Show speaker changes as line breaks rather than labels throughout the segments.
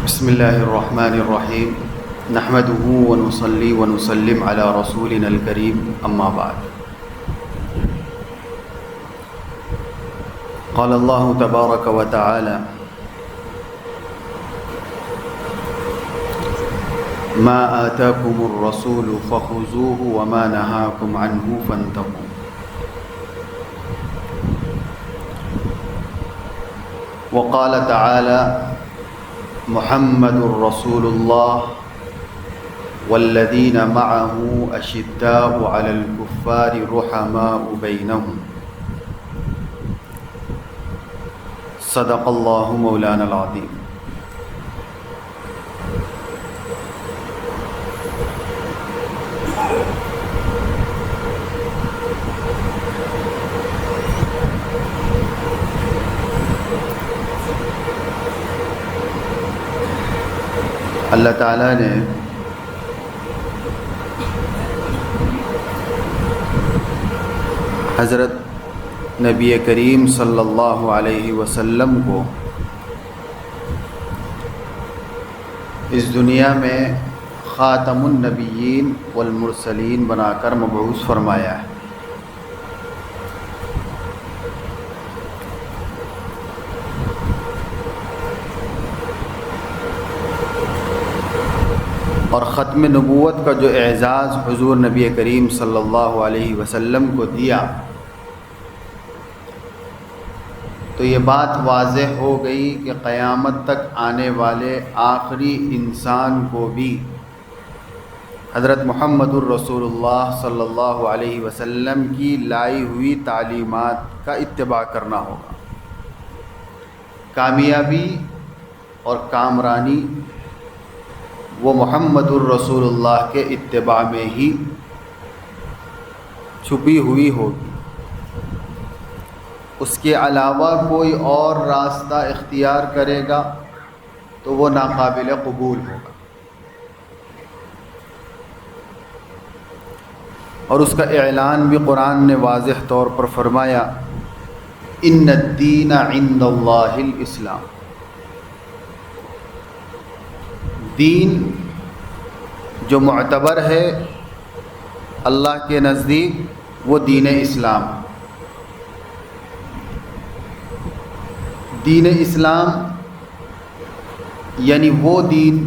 بسم الله الرحمن الرحيم نحمده ونصلي ونسلم على رسولنا الكريم أما بعد قال الله تبارك وتعالى ما آتاكم الرسول فخذوه وما نهاكم عنه فانتهوا وقال تعالى محمد رسول الله والذين معه أشداء على الكفار رحماء بينهم صدق الله مولانا العظيم. اللہ تعالیٰ نے حضرت نبی کریم صلی اللہ علیہ وسلم کو اس دنیا میں خاتم النبیین والمرسلین بنا کر مبعوث فرمایا ہے. اور ختم نبوت کا جو اعزاز حضور نبی کریم صلی اللہ علیہ وسلم کو دیا تو یہ بات واضح ہو گئی کہ قیامت تک آنے والے آخری انسان کو بھی حضرت محمد الرسول اللہ صلی اللہ علیہ وسلم کی لائی ہوئی تعلیمات کا اتباع کرنا ہوگا. کامیابی اور کامرانی وہ محمد الرسول اللہ کے اتباع میں ہی چھپی ہوئی ہوگی. اس کے علاوہ کوئی اور راستہ اختیار کرے گا تو وہ ناقابل قبول ہوگا. اور اس کا اعلان بھی قرآن نے واضح طور پر فرمایا ان الدین عند اللہ الاسلام. دین جو معتبر ہے اللہ کے نزدیک وہ دین اسلام. دین اسلام یعنی وہ دین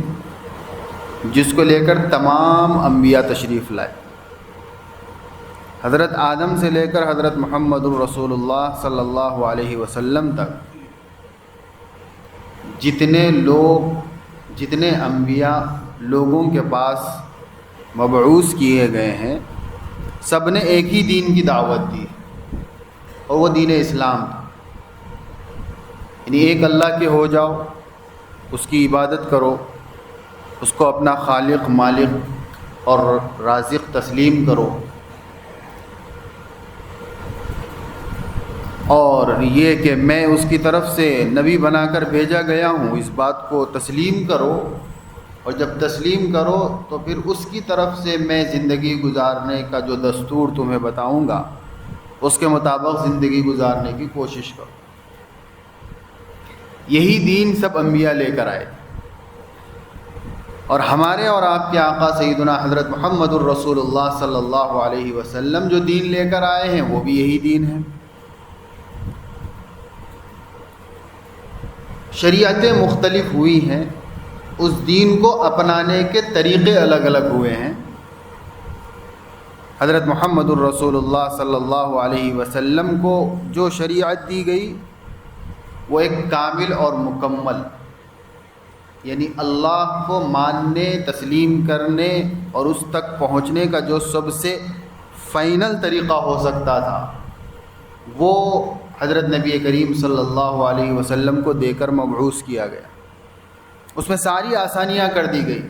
جس کو لے کر تمام انبیاء تشریف لائے. حضرت آدم سے لے کر حضرت محمد الرسول اللہ صلی اللہ علیہ وسلم تک جتنے انبیاء لوگوں کے پاس مبعوث کیے گئے ہیں سب نے ایک ہی دین کی دعوت دی اور وہ دین اسلام تھا. یعنی ایک اللہ کے ہو جاؤ، اس کی عبادت کرو، اس کو اپنا خالق مالک اور رازق تسلیم کرو، اور یہ کہ میں اس کی طرف سے نبی بنا کر بھیجا گیا ہوں اس بات کو تسلیم کرو. اور جب تسلیم کرو تو پھر اس کی طرف سے میں زندگی گزارنے کا جو دستور تمہیں بتاؤں گا اس کے مطابق زندگی گزارنے کی کوشش کرو. یہی دین سب انبیاء لے کر آئے. اور ہمارے اور آپ کے آقا سیدنا حضرت محمد الرسول اللہ صلی اللہ علیہ وسلم جو دین لے کر آئے ہیں وہ بھی یہی دین ہے. شریعتیں مختلف ہوئی ہیں، اس دین کو اپنانے کے طریقے الگ الگ ہوئے ہیں. حضرت محمد الرسول اللہ صلی اللہ علیہ وسلم کو جو شریعت دی گئی وہ ایک کامل اور مکمل، یعنی اللہ کو ماننے، تسلیم کرنے اور اس تک پہنچنے کا جو سب سے فائنل طریقہ ہو سکتا تھا وہ حضرت نبی کریم صلی اللہ علیہ وسلم کو دے کر مبعوث کیا گیا. اس میں ساری آسانیاں کر دی گئی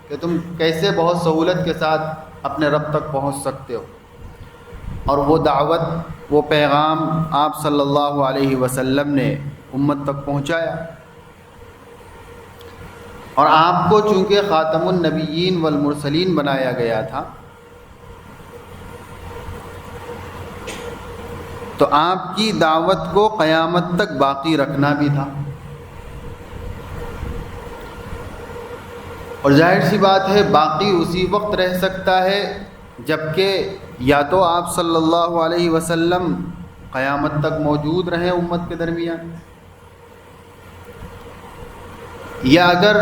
کہ تم کیسے بہت سہولت کے ساتھ اپنے رب تک پہنچ سکتے ہو. اور وہ دعوت، وہ پیغام آپ صلی اللہ علیہ وسلم نے امت تک پہنچایا. اور آپ کو چونکہ خاتم النبیین والمرسلین بنایا گیا تھا تو آپ کی دعوت کو قیامت تک باقی رکھنا بھی تھا. اور ظاہر سی بات ہے باقی اسی وقت رہ سکتا ہے جب کہ یا تو آپ صلی اللہ علیہ وسلم قیامت تک موجود رہیں امت کے درمیان، یا اگر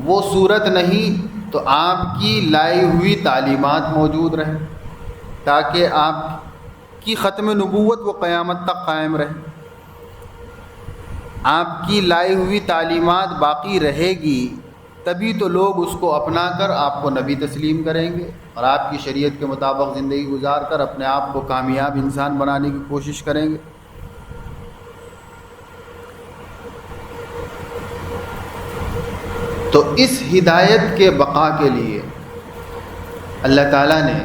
وہ صورت نہیں تو آپ کی لائی ہوئی تعلیمات موجود رہیں تاکہ آپ کی ختم نبوت وہ قیامت تک قائم رہے۔ آپ کی لائی ہوئی تعلیمات باقی رہے گی تبھی تو لوگ اس کو اپنا کر آپ کو نبی تسلیم کریں گے اور آپ کی شریعت کے مطابق زندگی گزار کر اپنے آپ کو کامیاب انسان بنانے کی کوشش کریں گے۔ تو اس ہدایت کے بقا کے لیے اللہ تعالیٰ نے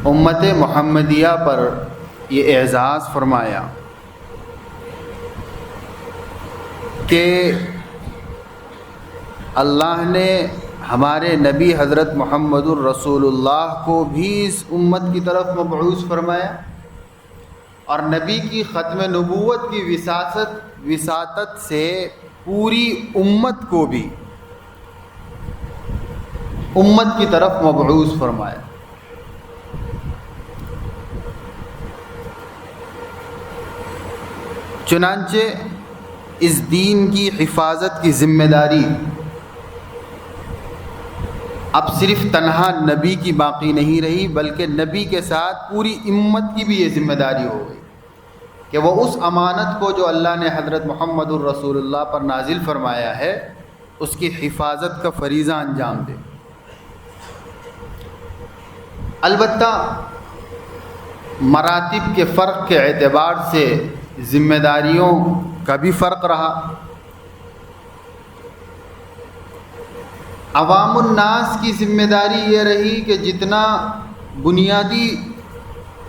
امت محمدیہ پر یہ اعزاز فرمایا کہ اللہ نے ہمارے نبی حضرت محمد الرسول اللہ کو بھی اس امت کی طرف مبعوث فرمایا، اور نبی کی ختم نبوت کی وساطت سے پوری امت کو بھی امت کی طرف مبعوث فرمایا۔ چنانچہ اس دین کی حفاظت کی ذمہ داری اب صرف تنہا نبی کی باقی نہیں رہی، بلکہ نبی کے ساتھ پوری امت کی بھی یہ ذمہ داری ہو گئی کہ وہ اس امانت کو جو اللہ نے حضرت محمد الرسول اللہ پر نازل فرمایا ہے اس کی حفاظت کا فریضہ انجام دے۔ البتہ مراتب کے فرق کے اعتبار سے ذمہ داریوں کا بھی فرق رہا۔ عوام الناس کی ذمہ داری یہ رہی کہ جتنا بنیادی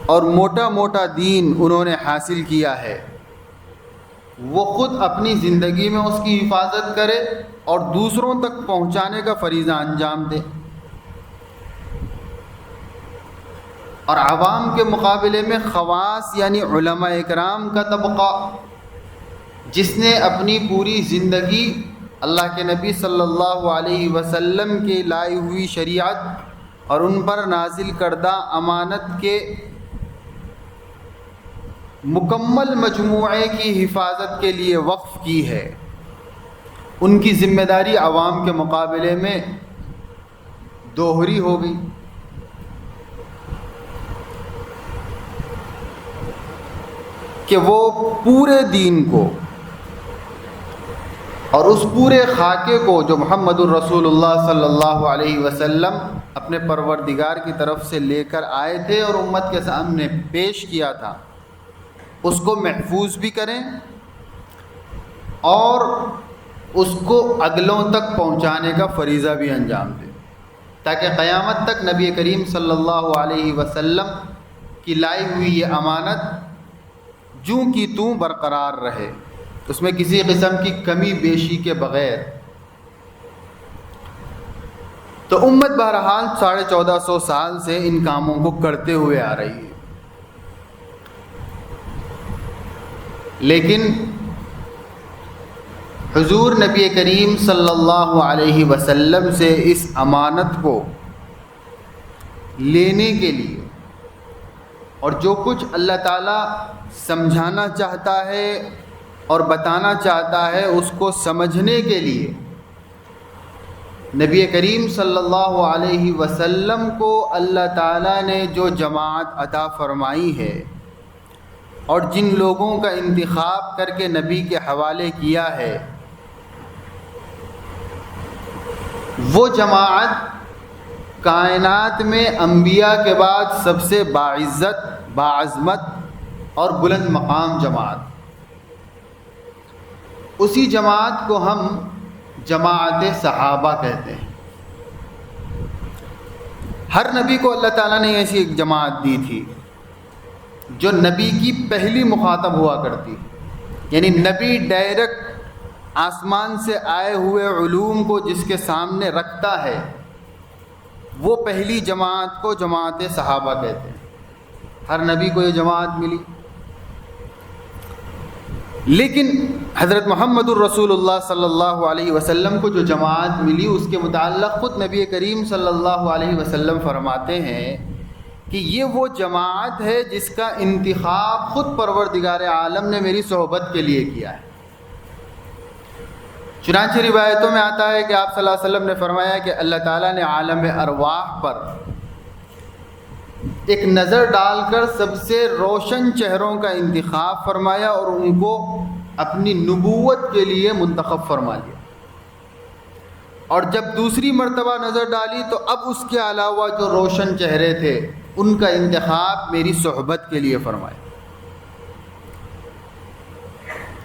اور موٹا موٹا دین انہوں نے حاصل کیا ہے وہ خود اپنی زندگی میں اس کی حفاظت کرے اور دوسروں تک پہنچانے کا فریضہ انجام دے، اور عوام کے مقابلے میں خواص یعنی علماء اکرام کا طبقہ جس نے اپنی پوری زندگی اللہ کے نبی صلی اللہ علیہ وسلم کی لائی ہوئی شریعت اور ان پر نازل کردہ امانت کے مکمل مجموعے کی حفاظت کے لیے وقف کی ہے، ان کی ذمہ داری عوام کے مقابلے میں دوہری ہو گئی۔ کہ وہ پورے دین کو اور اس پورے خاکے کو جو محمد الرسول اللہ صلی اللہ علیہ وسلم اپنے پروردگار کی طرف سے لے کر آئے تھے اور امت کے سامنے پیش کیا تھا، اس کو محفوظ بھی کریں اور اس کو اگلوں تک پہنچانے کا فریضہ بھی انجام دیں، تاکہ قیامت تک نبی کریم صلی اللہ علیہ وسلم کی لائی ہوئی یہ امانت جوں کی توں برقرار رہے، اس میں کسی قسم کی کمی بیشی کے بغیر۔ تو امت بہرحال 1450 سال سے ان کاموں کو کرتے ہوئے آ رہی ہے، لیکن حضور نبی کریم صلی اللہ علیہ وسلم سے اس امانت کو لینے کے لیے اور جو کچھ اللہ تعالیٰ سمجھانا چاہتا ہے اور بتانا چاہتا ہے اس کو سمجھنے کے لیے نبی کریم صلی اللہ علیہ وسلم کو اللہ تعالیٰ نے جو جماعت عطا فرمائی ہے اور جن لوگوں کا انتخاب کر کے نبی کے حوالے کیا ہے، وہ جماعت کائنات میں انبیاء کے بعد سب سے باعزت، باعظمت اور بلند مقام جماعت، اسی جماعت کو ہم جماعت صحابہ کہتے ہیں۔ ہر نبی کو اللہ تعالیٰ نے ایسی ایک جماعت دی تھی جو نبی کی پہلی مخاطب ہوا کرتی، یعنی نبی ڈائریکٹ آسمان سے آئے ہوئے علوم کو جس کے سامنے رکھتا ہے، وہ پہلی جماعت کو جماعت صحابہ کہتے ہیں۔ ہر نبی کو یہ جماعت ملی۔ لیکن حضرت محمد الرسول اللہ صلی اللہ علیہ وسلم کو جو جماعت ملی اس کے متعلق خود نبی کریم صلی اللہ علیہ وسلم فرماتے ہیں کہ یہ وہ جماعت ہے جس کا انتخاب خود پروردگار عالم نے میری صحبت کے لیے کیا ہے۔ چنانچہ روایتوں میں آتا ہے کہ آپ صلی اللہ علیہ وسلم نے فرمایا کہ اللہ تعالیٰ نے عالم ارواح پر ایک نظر ڈال کر سب سے روشن چہروں کا انتخاب فرمایا اور ان کو اپنی نبوت کے لیے منتخب فرما لیا، اور جب دوسری مرتبہ نظر ڈالی تو اب اس کے علاوہ جو روشن چہرے تھے ان کا انتخاب میری صحبت کے لیے فرمایا۔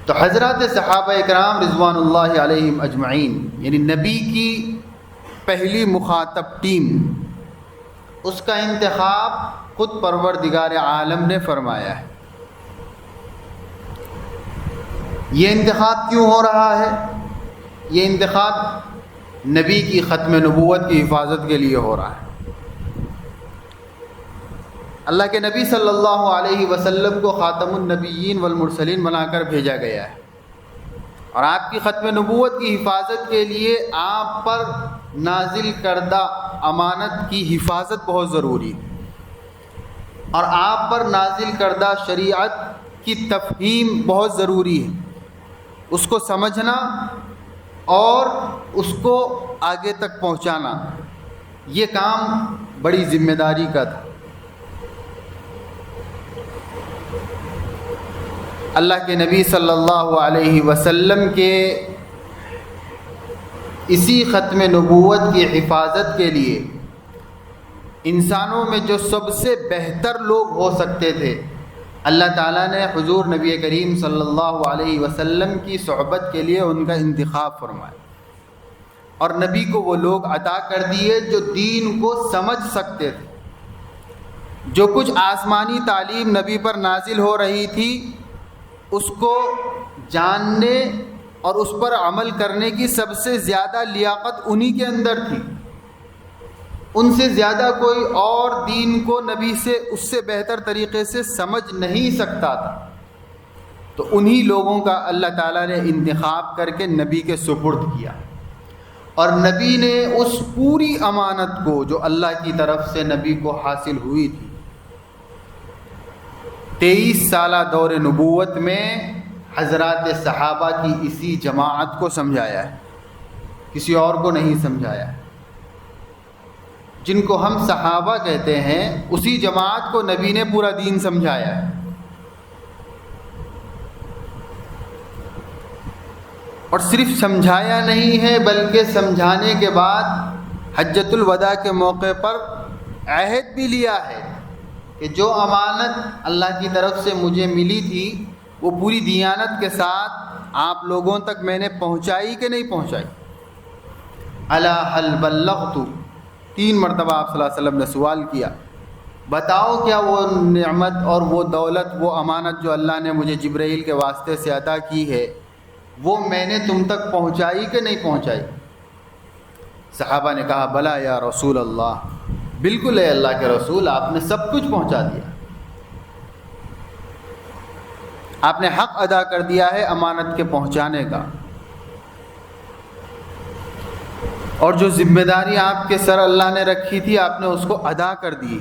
تو حضرات صحابہ اکرام رضوان اللہ علیہم اجمعین، یعنی نبی کی پہلی مخاطب ٹیم، اس کا انتخاب خود پروردگار عالم نے فرمایا ہے۔ یہ انتخاب کیوں ہو رہا ہے؟ یہ انتخاب نبی کی ختم نبوت کی حفاظت کے لیے ہو رہا ہے۔ اللہ کے نبی صلی اللہ علیہ وسلم کو خاتم النبیین والمرسلین بنا کر بھیجا گیا ہے، اور آپ کی ختم نبوت کی حفاظت کے لیے آپ پر نازل کردہ امانت کی حفاظت بہت ضروری ہے، اور آپ پر نازل کردہ شریعت کی تفہیم بہت ضروری ہے، اس کو سمجھنا اور اس کو آگے تک پہنچانا، یہ کام بڑی ذمہ داری کا تھا۔ اللہ کے نبی صلی اللہ علیہ وسلم کے اسی ختم نبوت کی حفاظت کے لیے انسانوں میں جو سب سے بہتر لوگ ہو سکتے تھے، اللہ تعالیٰ نے حضور نبی کریم صلی اللہ علیہ وسلم کی صحبت کے لیے ان کا انتخاب فرمایا، اور نبی کو وہ لوگ عطا کر دیے جو دین کو سمجھ سکتے تھے۔ جو کچھ آسمانی تعلیم نبی پر نازل ہو رہی تھی اس کو جاننے اور اس پر عمل کرنے کی سب سے زیادہ لیاقت انہی کے اندر تھی، ان سے زیادہ کوئی اور دین کو نبی سے اس سے بہتر طریقے سے سمجھ نہیں سکتا تھا، تو انہی لوگوں کا اللہ تعالیٰ نے انتخاب کر کے نبی کے سپرد کیا، اور نبی نے اس پوری امانت کو جو اللہ کی طرف سے نبی کو حاصل ہوئی تھی 23 سالہ دور نبوت میں حضرات صحابہ کی اسی جماعت کو سمجھایا ہے، کسی اور کو نہیں سمجھایا ہے۔ جن کو ہم صحابہ کہتے ہیں اسی جماعت کو نبی نے پورا دین سمجھایا ہے، اور صرف سمجھایا نہیں ہے بلکہ سمجھانے کے بعد حجۃ الوداع کے موقع پر عہد بھی لیا ہے کہ جو امانت اللہ کی طرف سے مجھے ملی تھی وہ پوری دیانت کے ساتھ آپ لوگوں تک میں نے پہنچائی کہ نہیں پہنچائی؟ الا هل بلغت، 3 مرتبہ آپ صلی اللہ علیہ وسلم نے سوال کیا، بتاؤ کیا وہ نعمت اور وہ دولت، وہ امانت جو اللہ نے مجھے جبرائیل کے واسطے سے عطا کی ہے وہ میں نے تم تک پہنچائی کہ نہیں پہنچائی؟ صحابہ نے کہا بلا یا رسول اللہ، بالکل ہے اللہ کے رسول، آپ نے سب کچھ پہنچا دیا، آپ نے حق ادا کر دیا ہے امانت کے پہنچانے کا، اور جو ذمہ داری آپ کے سر اللہ نے رکھی تھی آپ نے اس کو ادا کر دی۔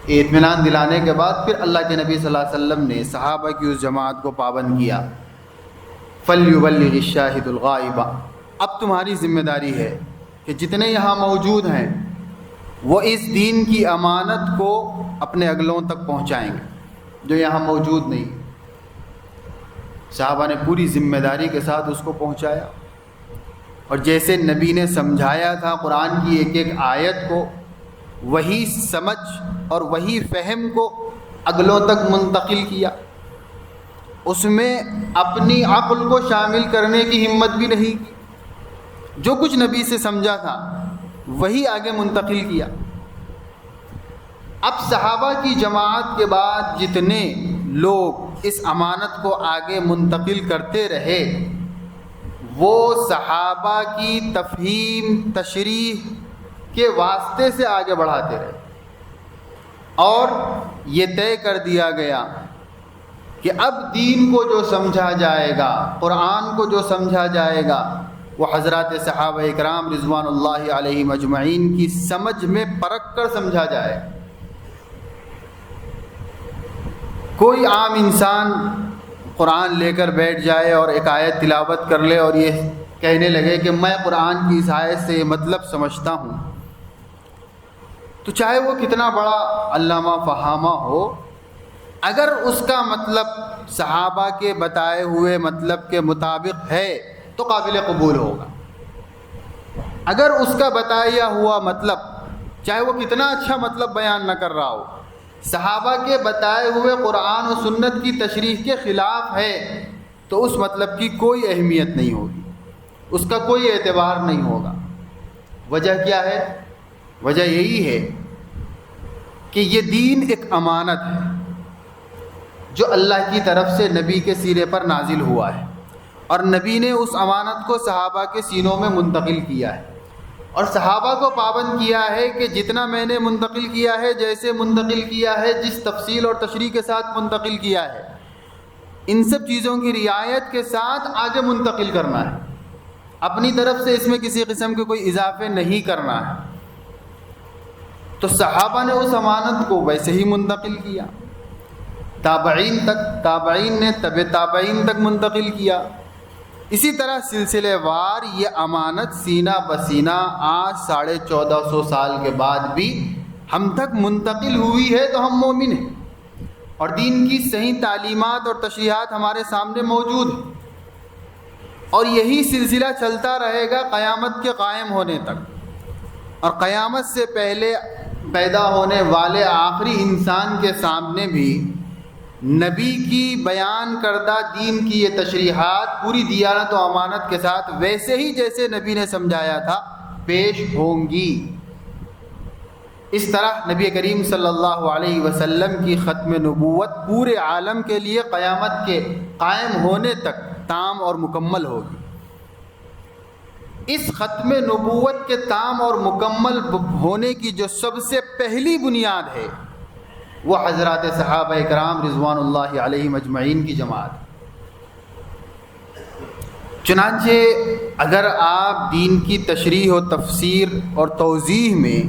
اطمینان دلانے کے بعد پھر اللہ کے نبی صلی اللہ علیہ وسلم نے صحابہ کی اس جماعت کو پابند کیا، فَلْيُبَلِّغِ الشَّاهِدُ الْغَائِبَ، اب تمہاری ذمہ داری ہے کہ جتنے یہاں موجود ہیں وہ اس دین کی امانت کو اپنے اگلوں تک پہنچائیں گے جو یہاں موجود نہیں۔ صحابہ نے پوری ذمہ داری کے ساتھ اس کو پہنچایا، اور جیسے نبی نے سمجھایا تھا قرآن کی ایک ایک آیت کو، وہی سمجھ اور وہی فہم کو اگلوں تک منتقل کیا، اس میں اپنی عقل کو شامل کرنے کی ہمت بھی نہیں کی، جو کچھ نبی سے سمجھا تھا وہی آگے منتقل کیا۔ اب صحابہ کی جماعت کے بعد جتنے لوگ اس امانت کو آگے منتقل کرتے رہے وہ صحابہ کی تفہیم تشریح کے واسطے سے آگے بڑھاتے رہے، اور یہ طے کر دیا گیا کہ کہ اب دین کو جو سمجھا جائے گا، قرآن کو جو سمجھا جائے گا، وہ حضرات صحابہ اکرام رضوان اللہ علیہم اجمعین کی سمجھ میں پرکھ کر سمجھا جائے۔ کوئی عام انسان قرآن لے کر بیٹھ جائے اور ایک آیت تلاوت کر لے اور یہ کہنے لگے کہ میں قرآن کی اس آیت سے یہ مطلب سمجھتا ہوں، تو چاہے وہ کتنا بڑا علامہ فہامہ ہو، اگر اس کا مطلب صحابہ کے بتائے ہوئے مطلب کے مطابق ہے تو قابل قبول ہوگا۔ اگر اس کا بتایا ہوا مطلب، چاہے وہ کتنا اچھا مطلب بیان نہ کر رہا ہو، صحابہ کے بتائے ہوئے قرآن و سنت کی تشریح کے خلاف ہے، تو اس مطلب کی کوئی اہمیت نہیں ہوگی، اس کا کوئی اعتبار نہیں ہوگا۔ وجہ کیا ہے؟ وجہ یہی ہے کہ یہ دین ایک امانت ہے جو اللہ کی طرف سے نبی کے سینے پر نازل ہوا ہے، اور نبی نے اس امانت کو صحابہ کے سینوں میں منتقل کیا ہے، اور صحابہ کو پابند کیا ہے کہ جتنا میں نے منتقل کیا ہے، جیسے منتقل کیا ہے، جس تفصیل اور تشریح کے ساتھ منتقل کیا ہے، ان سب چیزوں کی رعایت کے ساتھ آگے منتقل کرنا ہے، اپنی طرف سے اس میں کسی قسم کے کوئی اضافے نہیں کرنا ہے۔ تو صحابہ نے اس امانت کو ویسے ہی منتقل کیا، تابعین تک، تابعین نے تبع تابعین تک منتقل کیا، اسی طرح سلسلے وار یہ امانت سینہ بسینہ آج 1450 سال کے بعد بھی ہم تک منتقل ہوئی ہے، تو ہم مومن ہیں، اور دین کی صحیح تعلیمات اور تشریحات ہمارے سامنے موجود ہیں، اور یہی سلسلہ چلتا رہے گا قیامت کے قائم ہونے تک، اور قیامت سے پہلے پیدا ہونے والے آخری انسان کے سامنے بھی نبی کی بیان کردہ دین کی یہ تشریحات پوری دیانت و امانت کے ساتھ ویسے ہی جیسے نبی نے سمجھایا تھا پیش ہوں گی۔ اس طرح نبی کریم صلی اللہ علیہ وسلم کی ختم نبوت پورے عالم کے لیے قیامت کے قائم ہونے تک تام اور مکمل ہوگی۔ اس ختم نبوت کے تام اور مکمل ہونے کی جو سب سے پہلی بنیاد ہے، وہ حضرات صحابہ اکرام رضوان اللہ علیہم اجمعین کی جماعت۔ چنانچہ اگر آپ دین کی تشریح و تفسیر اور توضیح میں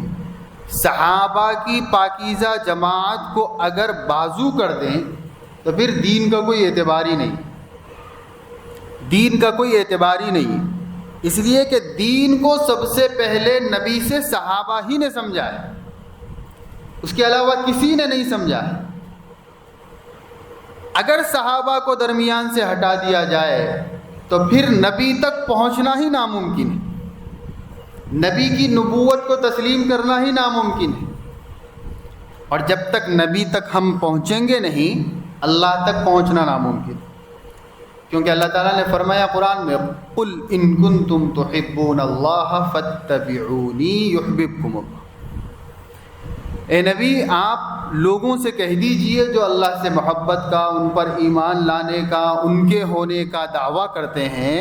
صحابہ کی پاکیزہ جماعت کو اگر بازو کر دیں تو پھر دین کا کوئی اعتبار ہی نہیں، دین کا کوئی اعتبار ہی نہیں، اس لیے کہ دین کو سب سے پہلے نبی سے صحابہ ہی نے سمجھا ہے، اس کے علاوہ کسی نے نہیں سمجھا ہے۔ اگر صحابہ کو درمیان سے ہٹا دیا جائے تو پھر نبی تک پہنچنا ہی ناممکن ہے، نبی کی نبوت کو تسلیم کرنا ہی ناممکن ہے، اور جب تک نبی تک ہم پہنچیں گے نہیں، اللہ تک پہنچنا ناممکن ہے، کیونکہ اللہ تعالیٰ نے فرمایا قرآن میں قُلْ إِن كُنتُمْ تُحِبُّونَ اللَّهَ فَاتَّبِعُونِي يُحْبِبْكُمُ اللَّهُ۔ اے نبی آپ لوگوں سے کہہ دیجئے جو اللہ سے محبت کا، ان پر ایمان لانے کا، ان کے ہونے کا دعویٰ کرتے ہیں،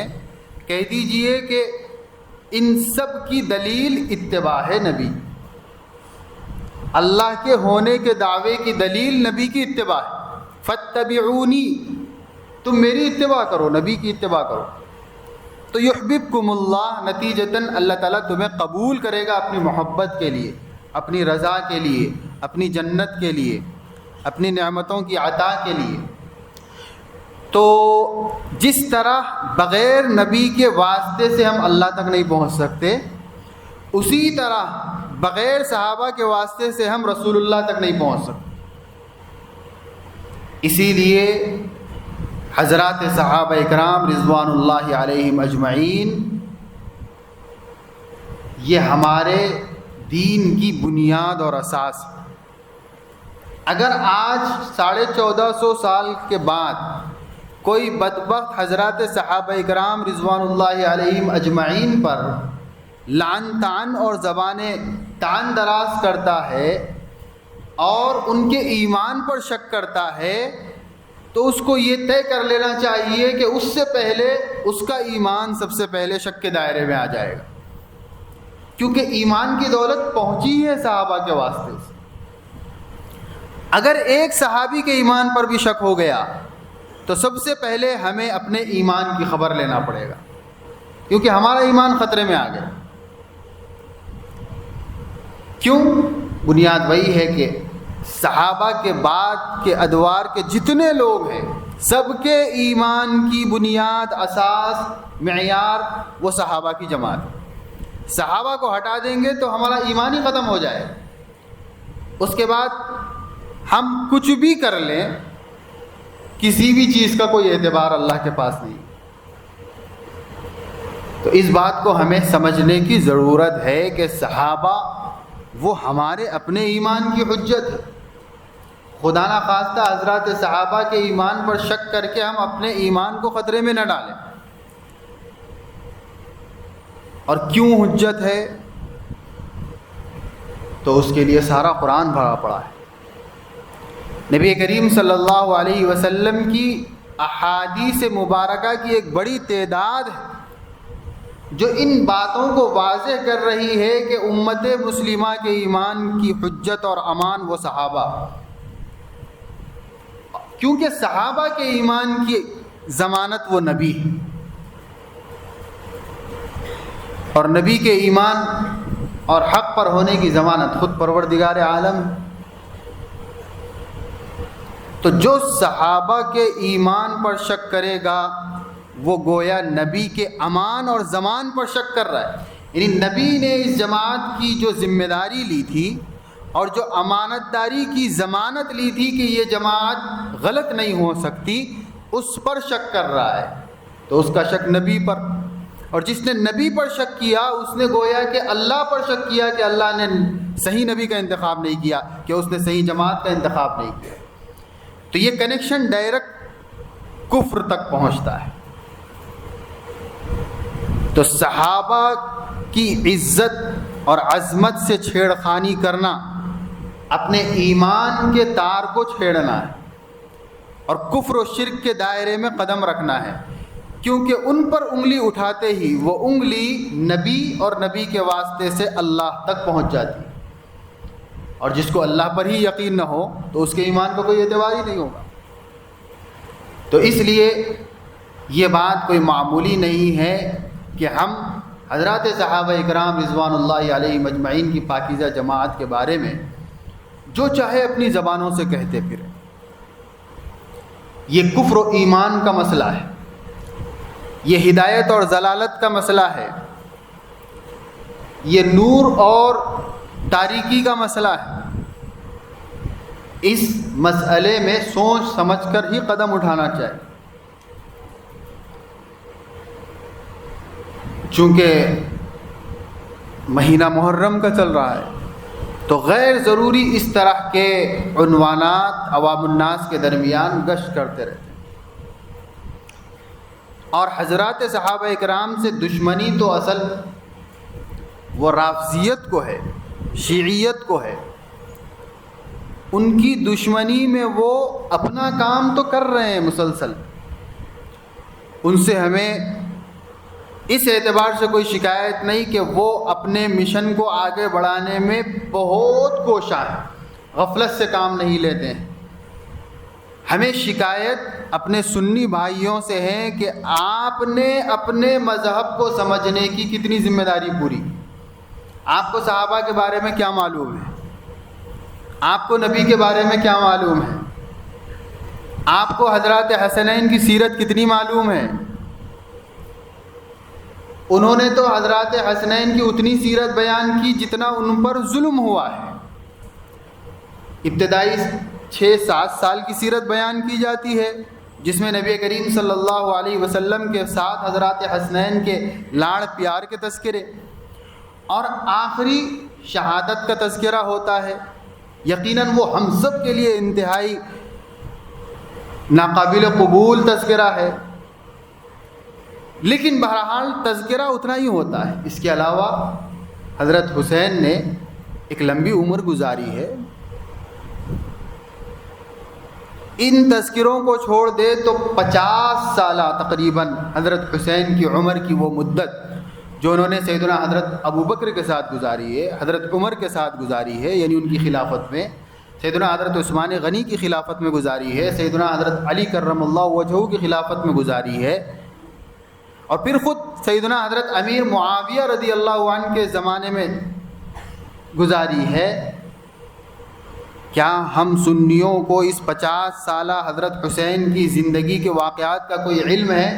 کہہ دیجئے کہ ان سب کی دلیل اتباع ہے نبی، اللہ کے ہونے کے دعوے کی دلیل نبی کی اتباع ہے۔ فَاتَّبِعُونِي، تم میری اتباع کرو، نبی کی اتباع کرو، تو یحببکم اللہ، نتیجتاً اللہ تعالیٰ تمہیں قبول کرے گا اپنی محبت کے لیے، اپنی رضا کے لیے، اپنی جنت کے لیے، اپنی نعمتوں کی عطا کے لیے۔ تو جس طرح بغیر نبی کے واسطے سے ہم اللہ تک نہیں پہنچ سکتے، اسی طرح بغیر صحابہ کے واسطے سے ہم رسول اللہ تک نہیں پہنچ سکتے۔ اسی لیے حضرات صحابہ اکرام رضوان اللہ علیہم اجمعین یہ ہمارے دین کی بنیاد اور اساس ہے۔ اگر آج 1450 سال کے بعد کوئی بدبخت حضرات صحابہ اکرام رضوان اللہ علیہم اجمعین پر لعن طعن اور زبانیں طعن دراز کرتا ہے اور ان کے ایمان پر شک کرتا ہے، تو اس کو یہ طے کر لینا چاہیے کہ اس سے پہلے اس کا ایمان سب سے پہلے شک کے دائرے میں آ جائے گا، کیونکہ ایمان کی دولت پہنچی ہے صحابہ کے واسطے سے۔ اگر ایک صحابی کے ایمان پر بھی شک ہو گیا تو سب سے پہلے ہمیں اپنے ایمان کی خبر لینا پڑے گا، کیونکہ ہمارا ایمان خطرے میں آ گیا۔ کیوں؟ بنیاد وہی ہے کہ صحابہ کے بعد کے ادوار کے جتنے لوگ ہیں سب کے ایمان کی بنیاد، اساس، معیار وہ صحابہ کی جماعت ہے۔ صحابہ کو ہٹا دیں گے تو ہمارا ایمان ہی ختم ہو جائے، اس کے بعد ہم کچھ بھی کر لیں کسی بھی چیز کا کوئی اعتبار اللہ کے پاس نہیں۔ تو اس بات کو ہمیں سمجھنے کی ضرورت ہے کہ صحابہ وہ ہمارے اپنے ایمان کی حجت ہے۔ خدا نہ خواستہ حضرات صحابہ کے ایمان پر شک کر کے ہم اپنے ایمان کو خطرے میں نہ ڈالیں۔ اور کیوں حجت ہے؟ تو اس کے لیے سارا قرآن بھرا پڑا ہے۔ نبی کریم صلی اللہ علیہ وسلم کی احادیث مبارکہ کی ایک بڑی تعداد ہے جو ان باتوں کو واضح کر رہی ہے کہ امت مسلمہ کے ایمان کی حجت اور امان وہ صحابہ، کیونکہ صحابہ کے ایمان کی ضمانت وہ نبی، اور نبی کے ایمان اور حق پر ہونے کی ضمانت خود پروردگار عالم۔ تو جو صحابہ کے ایمان پر شک کرے گا وہ گویا نبی کے امان اور زمان پر شک کر رہا ہے۔ یعنی نبی نے اس جماعت کی جو ذمہ داری لی تھی اور جو امانت داری کی ضمانت لی تھی کہ یہ جماعت غلط نہیں ہو سکتی، اس پر شک کر رہا ہے، تو اس کا شک نبی پر، اور جس نے نبی پر شک کیا اس نے گویا کہ اللہ پر شک کیا کہ اللہ نے صحیح نبی کا انتخاب نہیں کیا، کہ اس نے صحیح جماعت کا انتخاب نہیں کیا۔ تو یہ کنیکشن ڈائریکٹ کفر تک پہنچتا ہے۔ تو صحابہ کی عزت اور عظمت سے چھیڑ خانی کرنا اپنے ایمان کے تار کو چھیڑنا ہے اور کفر و شرک کے دائرے میں قدم رکھنا ہے، کیونکہ ان پر انگلی اٹھاتے ہی وہ انگلی نبی اور نبی کے واسطے سے اللہ تک پہنچ جاتی ہے، اور جس کو اللہ پر ہی یقین نہ ہو تو اس کے ایمان کا کوئی اعتبار ہی نہیں ہوگا۔ تو اس لیے یہ بات کوئی معمولی نہیں ہے کہ ہم حضرات صحابہ اکرام رضوان اللہ علیہ مجمعین کی پاکیزہ جماعت کے بارے میں جو چاہے اپنی زبانوں سے کہتے پھریں۔ یہ کفر و ایمان کا مسئلہ ہے، یہ ہدایت اور ضلالت کا مسئلہ ہے، یہ نور اور تاریکی کا مسئلہ ہے۔ اس مسئلے میں سوچ سمجھ کر ہی قدم اٹھانا چاہیے، چونکہ مہینہ محرم کا چل رہا ہے تو غیر ضروری اس طرح کے عنوانات عوام الناس کے درمیان گشت کرتے رہتے ہیں، اور حضرات صحابہ اکرام سے دشمنی تو اصل وہ رافضیت کو ہے، شیعیت کو ہے۔ ان کی دشمنی میں وہ اپنا کام تو کر رہے ہیں مسلسل، ان سے ہمیں اس اعتبار سے کوئی شکایت نہیں کہ وہ اپنے مشن کو آگے بڑھانے میں بہت کوشاں ہیں، غفلت سے کام نہیں لیتے ہیں۔ ہمیں شکایت اپنے سنی بھائیوں سے ہے کہ آپ نے اپنے مذہب کو سمجھنے کی کتنی ذمہ داری پوری۔ آپ کو صحابہ کے بارے میں کیا معلوم ہے؟ آپ کو نبی کے بارے میں کیا معلوم ہے؟ آپ کو حضرات حسنین کی سیرت کتنی معلوم ہے؟ انہوں نے تو حضرات حسنین کی اتنی سیرت بیان کی جتنا ان پر ظلم ہوا ہے۔ ابتدائی 6-7 سال کی سیرت بیان کی جاتی ہے جس میں نبی کریم صلی اللہ علیہ وسلم کے ساتھ حضرات حسنین کے لاڑ پیار کے تذکرے، اور آخری شہادت کا تذکرہ ہوتا ہے۔ یقیناً وہ ہم سب کے لیے انتہائی ناقابل قبول تذکرہ ہے، لیکن بہرحال تذکرہ اتنا ہی ہوتا ہے۔ اس کے علاوہ حضرت حسین نے ایک لمبی عمر گزاری ہے، ان تذکروں کو چھوڑ دے تو 50 سالہ تقریباً حضرت حسین کی عمر کی وہ مدت جو انہوں نے سیدنا حضرت ابو بکر کے ساتھ گزاری ہے، حضرت عمر کے ساتھ گزاری ہے، یعنی ان کی خلافت میں، سیدنا حضرت عثمان غنی کی خلافت میں گزاری ہے، سیدنا حضرت علی کرم اللہ وجہہ کی خلافت میں گزاری ہے، اور پھر خود سیدنا حضرت امیر معاویہ رضی اللہ عنہ کے زمانے میں گزاری ہے۔ کیا ہم سنیوں کو اس 50 سالہ حضرت حسین کی زندگی کے واقعات کا کوئی علم ہے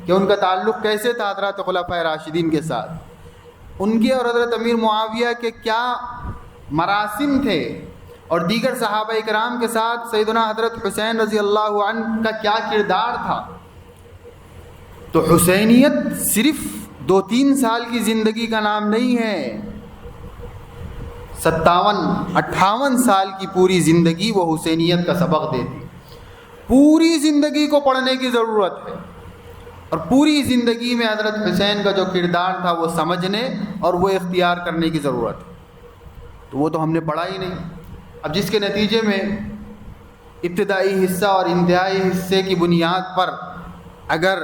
کہ ان کا تعلق کیسے تھا حضرات خلفائے راشدین کے ساتھ؟ ان کے اور حضرت امیر معاویہ کے کیا مراسم تھے، اور دیگر صحابہ کرام کے ساتھ سیدنا حضرت حسین رضی اللہ عنہ کا کیا کردار تھا؟ تو حسینیت صرف 2-3 سال کی زندگی کا نام نہیں ہے، 57-58 سال کی پوری زندگی وہ حسینیت کا سبق دیتی۔ پوری زندگی کو پڑھنے کی ضرورت ہے، اور پوری زندگی میں حضرت حسین کا جو کردار تھا وہ سمجھنے اور وہ اختیار کرنے کی ضرورت ہے۔ تو وہ تو ہم نے پڑھا ہی نہیں۔ اب جس کے نتیجے میں ابتدائی حصہ اور انتہائی حصے کی بنیاد پر اگر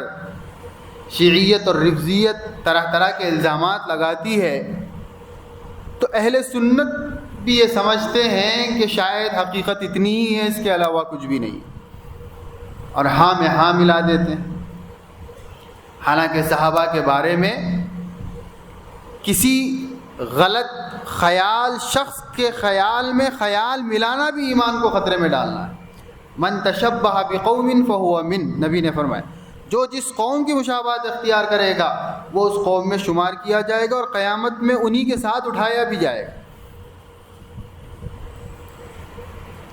شیعیت اور رفضیت طرح طرح کے الزامات لگاتی ہے، تو اہل سنت بھی یہ سمجھتے ہیں کہ شاید حقیقت اتنی ہی ہے، اس کے علاوہ کچھ بھی نہیں، اور ہاں میں ہاں ملا دیتے ہیں۔ حالانکہ صحابہ کے بارے میں کسی غلط خیال، شخص کے خیال میں خیال ملانا بھی ایمان کو خطرے میں ڈالنا ہے۔ من تشبہ بقوم فہو من، نبی نے فرمایا جو جس قوم کی مشابہت اختیار کرے گا وہ اس قوم میں شمار کیا جائے گا، اور قیامت میں انہی کے ساتھ اٹھایا بھی جائے گا۔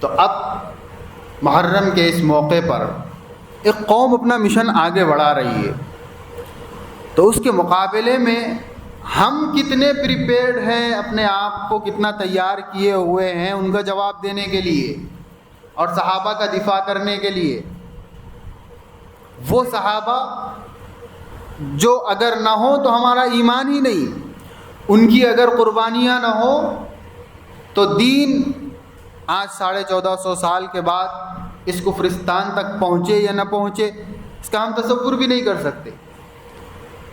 تو اب محرم کے اس موقع پر ایک قوم اپنا مشن آگے بڑھا رہی ہے، تو اس کے مقابلے میں ہم کتنے پریپیئرڈ ہیں، اپنے آپ کو کتنا تیار کیے ہوئے ہیں ان کا جواب دینے کے لیے اور صحابہ کا دفاع کرنے کے لیے۔ وہ صحابہ جو اگر نہ ہو تو ہمارا ایمان ہی نہیں، ان کی اگر قربانیاں نہ ہو تو دین آج 1450 سال کے بعد اس کفرستان تک پہنچے یا نہ پہنچے، اس کا ہم تصور بھی نہیں کر سکتے۔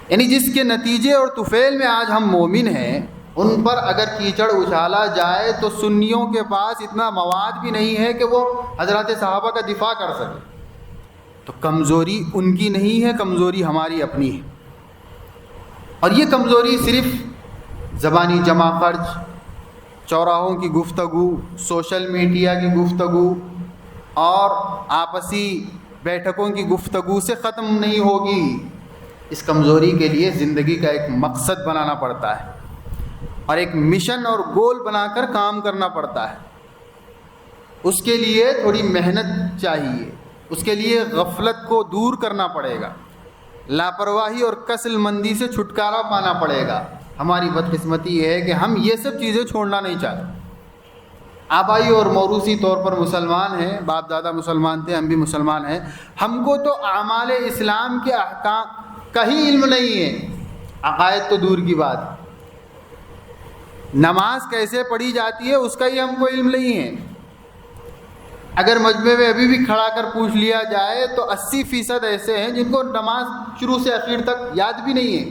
یعنی جس کے نتیجے اور طفیل میں آج ہم مومن ہیں، ان پر اگر کیچڑ اچھالا جائے تو سنیوں کے پاس اتنا مواد بھی نہیں ہے کہ وہ حضرات صحابہ کا دفاع کر سکے۔ تو کمزوری ان کی نہیں ہے، کمزوری ہماری اپنی ہے، اور یہ کمزوری صرف زبانی جمع خرچ، چوراہوں کی گفتگو، سوشل میڈیا کی گفتگو اور آپسی بیٹھکوں کی گفتگو سے ختم نہیں ہوگی۔ اس کمزوری کے لیے زندگی کا ایک مقصد بنانا پڑتا ہے، اور ایک مشن اور گول بنا کر کام کرنا پڑتا ہے۔ اس کے لیے تھوڑی محنت چاہیے، اس کے لیے غفلت کو دور کرنا پڑے گا، لاپرواہی اور کسل مندی سے چھٹکارا پانا پڑے گا۔ ہماری بدقسمتی یہ ہے کہ ہم یہ سب چیزیں چھوڑنا نہیں چاہتے۔ آبائی اور موروثی طور پر مسلمان ہیں، باپ دادا مسلمان تھے، ہم بھی مسلمان ہیں، ہم کو تو اعمال اسلام کے احکام کا ہی علم نہیں ہے، عقائد تو دور کی بات۔ نماز کیسے پڑھی جاتی ہے اس کا ہی ہم کو علم نہیں ہے۔ اگر مجمع میں ابھی بھی کھڑا کر پوچھ لیا جائے تو 80% ایسے ہیں جن کو نماز شروع سے آخر تک یاد بھی نہیں ہے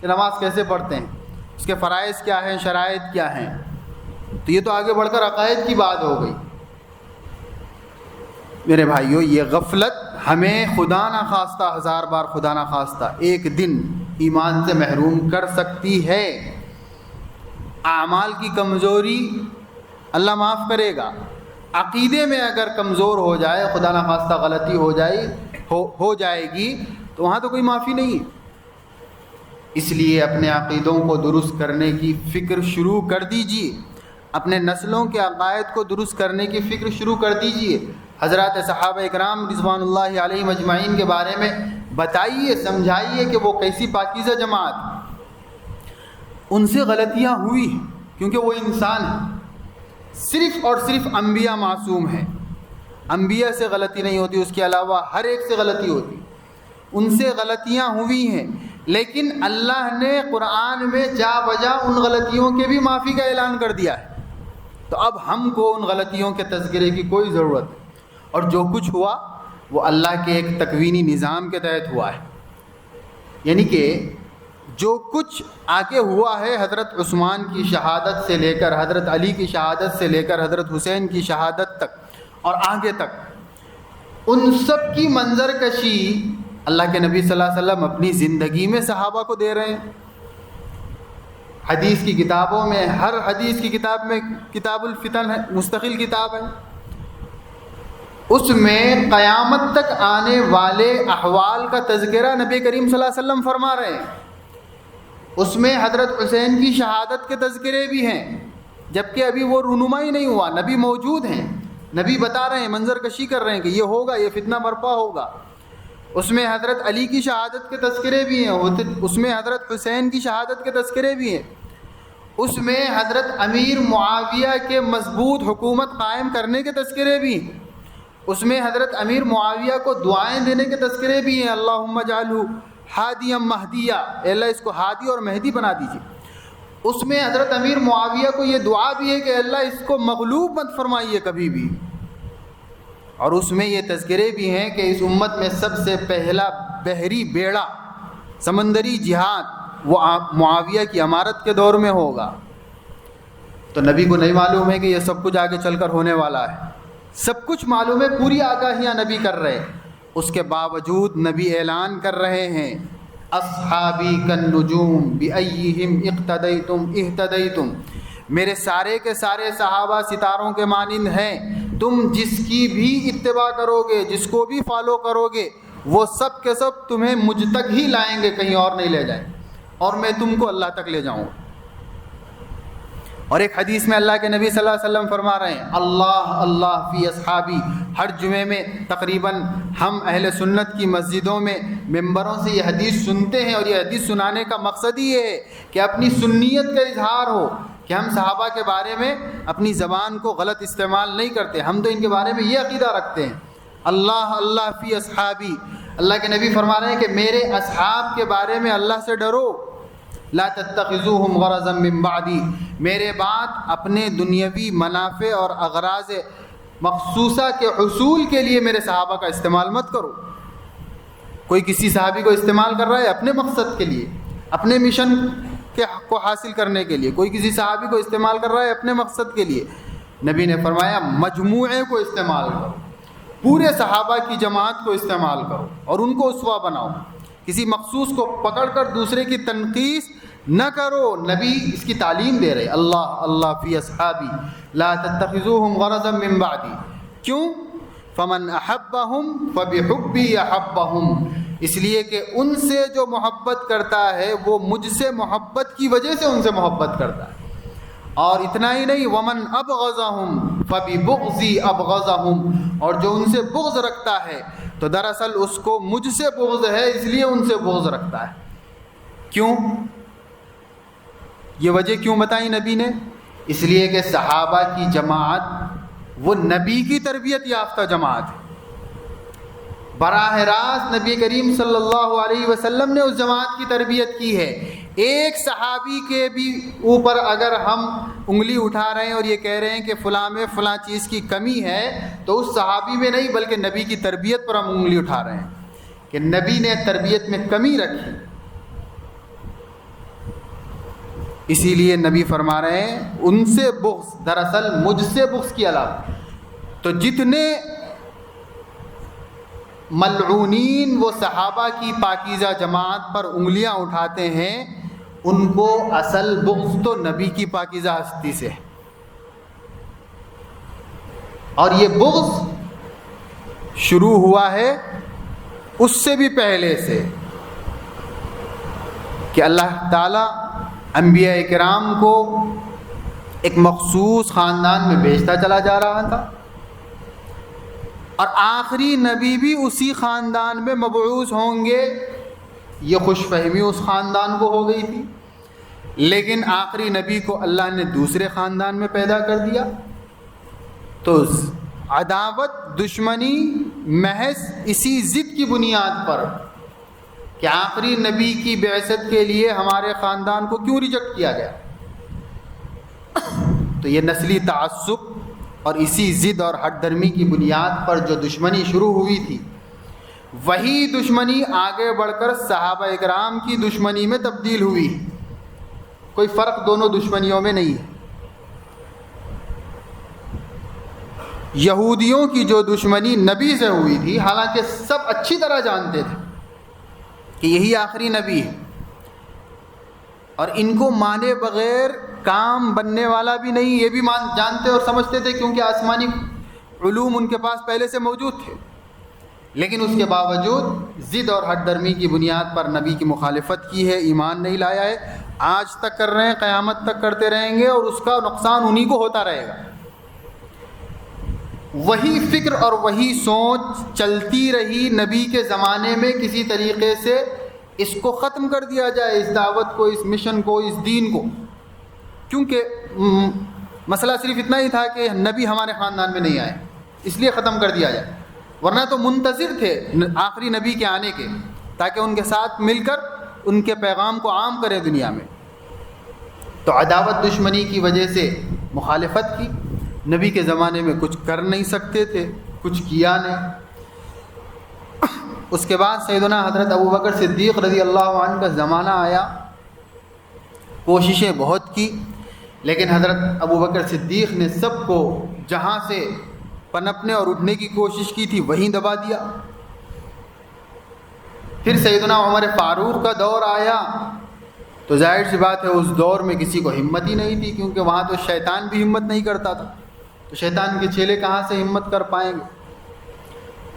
کہ نماز کیسے پڑھتے ہیں، اس کے فرائض کیا ہیں، شرائط کیا ہیں۔ تو یہ تو آگے بڑھ کر عقائد کی بات ہو گئی۔ میرے بھائیو، یہ غفلت ہمیں خدا نہ خواستہ، 1000 بار خدا نہ خواستہ، ایک دن ایمان سے محروم کر سکتی ہے۔ اعمال کی کمزوری اللہ معاف کرے گا، عقیدے میں اگر کمزور ہو جائے، خدا نہ خواستہ غلطی ہو جائے گی تو وہاں تو کوئی معافی نہیں ہے۔ اس لیے اپنے عقیدوں کو درست کرنے کی فکر شروع کر دیجیے، اپنے نسلوں کے عقائد کو درست کرنے کی فکر شروع کر دیجیے۔ حضرات صحابہ اکرام رضوان اللہ علیہم اجمعین کے بارے میں بتائیے، سمجھائیے کہ وہ کیسی پاکیزہ جماعت، ان سے غلطیاں ہوئی کیونکہ وہ انسان ہیں۔ صرف اور صرف انبیاء معصوم ہیں، انبیاء سے غلطی نہیں ہوتی، اس کے علاوہ ہر ایک سے غلطی ہوتی، ان سے غلطیاں ہوئی ہیں، لیکن اللہ نے قرآن میں جا بجا ان غلطیوں کے بھی معافی کا اعلان کر دیا ہے۔ تو اب ہم کو ان غلطیوں کے تذکرے کی کوئی ضرورت نہیں، اور جو کچھ ہوا وہ اللہ کے ایک تکوینی نظام کے تحت ہوا ہے۔ یعنی کہ جو کچھ آگے ہوا ہے حضرت عثمان کی شہادت سے لے کر حضرت علی کی شہادت سے لے کر حضرت حسین کی شہادت تک اور آگے تک، ان سب کی منظر کشی اللہ کے نبی صلی اللہ علیہ وسلم اپنی زندگی میں صحابہ کو دے رہے ہیں۔ حدیث کی کتابوں میں، ہر حدیث کی کتاب میں کتاب الفتن ہے، مستقل کتاب ہے، اس میں قیامت تک آنے والے احوال کا تذکرہ نبی کریم صلی اللہ علیہ وسلم فرما رہے ہیں۔ اس میں حضرت حسین کی شہادت کے تذکرے بھی ہیں، جبکہ ابھی وہ رونما ہی نہیں ہوا، نبی موجود ہیں، نبی بتا رہے ہیں، منظر کشی کر رہے ہیں کہ یہ ہوگا، یہ فتنہ برپا ہوگا۔ اس میں حضرت علی کی شہادت کے تذکرے بھی ہیں، اس میں حضرت حسین کی شہادت کے تذکرے بھی ہیں، اس میں حضرت امیر معاویہ کے مضبوط حکومت قائم کرنے کے تذکرے بھی ہیں، اس میں حضرت امیر معاویہ کو دعائیں دینے کے تذکرے بھی ہیں، اللہم اجعلہ ہادیا مہدیہ، اے اللہ اس کو ہادی اور مہدی بنا دیجیے۔ اس میں حضرت امیر معاویہ کو یہ دعا بھی ہے کہ اللہ اس کو مغلوب مت فرمائیے کبھی بھی۔ اور اس میں یہ تذکرے بھی ہیں کہ اس امت میں سب سے پہلا بحری بیڑا، سمندری جہاد وہ معاویہ کی امارت کے دور میں ہوگا۔ تو نبی کو نہیں معلوم ہے کہ یہ سب کچھ آگے چل کر ہونے والا ہے، سب کچھ معلوم ہے، پوری آگاہیاں نبی کر رہے ہیں، اس کے باوجود نبی اعلان کر رہے ہیں اصحابی کالنجوم بأیہم اقتدیتم اہتدیتم، میرے سارے کے سارے صحابہ ستاروں کے مانند ہیں، تم جس کی بھی اتباع کرو گے، جس کو بھی فالو کرو گے، وہ سب کے سب تمہیں مجھ تک ہی لائیں گے، کہیں اور نہیں لے جائیں، اور میں تم کو اللہ تک لے جاؤں۔ اور ایک حدیث میں اللہ کے نبی صلی اللہ علیہ وسلم فرما رہے ہیں اللہ اللہ فی اصحابی۔ ہر جمعے میں تقریباً ہم اہل سنت کی مسجدوں میں ممبروں سے یہ حدیث سنتے ہیں، اور یہ حدیث سنانے کا مقصد ہی یہ ہے کہ اپنی سنیت کا اظہار ہو، کہ ہم صحابہ کے بارے میں اپنی زبان کو غلط استعمال نہیں کرتے، ہم تو ان کے بارے میں یہ عقیدہ رکھتے ہیں اللہ اللہ فی اصحابی۔ اللہ کے نبی فرما رہے ہیں کہ میرے اصحاب کے بارے میں اللہ سے ڈرو، لا تتخذوہم غرضا من بعدی، میرے بعد اپنے دنیاوی منافع اور اغراض مخصوصہ کے حصول کے لیے میرے صحابہ کا استعمال مت کرو۔ کوئی کسی صحابی کو استعمال کر رہا ہے اپنے مقصد کے لیے، اپنے مشن کے حق کو حاصل کرنے کے لیے، کوئی کسی صحابی کو استعمال کر رہا ہے اپنے مقصد کے لیے، نبی نے فرمایا مجموعے کو استعمال کرو، پورے صحابہ کی جماعت کو استعمال کرو اور ان کو اسوہ بناؤ، کسی مخصوص کو پکڑ کر دوسرے کی تنقیص نہ کرو۔ نبی اس کی تعلیم دے رہے اللہ اللہ فی اصحابی لا تتخذوہم غرضا من بعدی، کیوں؟ فمن احبہم فبحبی احبہم، اس لیے کہ ان سے جو محبت کرتا ہے وہ مجھ سے محبت کی وجہ سے ان سے محبت کرتا ہے، اور اتنا ہی نہیں ومن ابغضہم فببغضی ابغضہم، اور جو ان سے بغض رکھتا ہے تو دراصل اس کو مجھ سے بغض ہے، اس لیے ان سے بغض رکھتا ہے۔ کیوں؟ یہ وجہ کیوں بتائی نبی نے؟ اس لیے کہ صحابہ کی جماعت وہ نبی کی تربیت یافتہ جماعت ہے، براہ راست نبی کریم صلی اللہ علیہ وسلم نے اس جماعت کی تربیت کی ہے۔ ایک صحابی کے بھی اوپر اگر ہم انگلی اٹھا رہے ہیں اور یہ کہہ رہے ہیں کہ فلاں میں فلاں چیز کی کمی ہے، تو اس صحابی میں نہیں بلکہ نبی کی تربیت پر ہم انگلی اٹھا رہے ہیں کہ نبی نے تربیت میں کمی رکھی، اسی لیے نبی فرما رہے ہیں ان سے بغض دراصل مجھ سے بغض کی علامت۔ تو جتنے ملعونین وہ صحابہ کی پاکیزہ جماعت پر انگلیاں اٹھاتے ہیں، ان کو اصل بغض تو نبی کی پاکیزہ ہستی سے ہے، اور یہ بغض شروع ہوا ہے اس سے بھی پہلے سے کہ اللہ تعالیٰ انبیاء کرام کو ایک مخصوص خاندان میں بیچتا چلا جا رہا تھا، اور آخری نبی بھی اسی خاندان میں مبعوث ہوں گے، یہ خوش فہمی اس خاندان کو ہو گئی تھی، لیکن آخری نبی کو اللہ نے دوسرے خاندان میں پیدا کر دیا، تو عداوت دشمنی محض اسی ضد کی بنیاد پر کہ آخری نبی کی بعثت کے لیے ہمارے خاندان کو کیوں ریجیکٹ کیا گیا، تو یہ نسلی تعصب اور اسی ضد اور ہٹ درمی کی بنیاد پر جو دشمنی شروع ہوئی تھی، وہی دشمنی آگے بڑھ کر صحابہ اکرام کی دشمنی میں تبدیل ہوئی. کوئی فرق دونوں دشمنیوں میں نہیں ہے. یہودیوں کی جو دشمنی نبی سے ہوئی تھی، حالانکہ سب اچھی طرح جانتے تھے کہ یہی آخری نبی ہے، اور ان کو مانے بغیر کام بننے والا بھی نہیں، یہ بھی جانتے اور سمجھتے تھے، کیونکہ آسمانی علوم ان کے پاس پہلے سے موجود تھے. لیکن اس کے باوجود ضد اور ہٹ درمی کی بنیاد پر نبی کی مخالفت کی ہے، ایمان نہیں لایا ہے. آج تک کر رہے ہیں، قیامت تک کرتے رہیں گے، اور اس کا نقصان انہی کو ہوتا رہے گا. وہی فکر اور وہی سوچ چلتی رہی نبی کے زمانے میں. کسی طریقے سے اس کو ختم کر دیا جائے، اس دعوت کو، اس مشن کو، اس دین کو. کیونکہ مسئلہ صرف اتنا ہی تھا کہ نبی ہمارے خاندان میں نہیں آئے، اس لیے ختم کر دیا جائے. ورنہ تو منتظر تھے آخری نبی کے آنے کے، تاکہ ان کے ساتھ مل کر ان کے پیغام کو عام کرے دنیا میں. تو عداوت دشمنی کی وجہ سے مخالفت کی. نبی کے زمانے میں کچھ کر نہیں سکتے تھے، کچھ کیا نہیں. اس کے بعد سیدنا حضرت ابوبکر صدیق رضی اللہ عنہ کا زمانہ آیا. کوششیں بہت کی، لیکن حضرت ابوبکر صدیق نے سب کو جہاں سے پنپنے اور اٹھنے کی کوشش کی تھی وہیں دبا دیا. پھر سیدنا عمر فاروق کا دور آیا، تو ظاہر سی بات ہے اس دور میں کسی کو ہمت ہی نہیں تھی، کیونکہ وہاں تو شیطان بھی ہمت نہیں کرتا تھا. تو شیطان کے چیلے کہاں سے ہمت کر پائیں گے.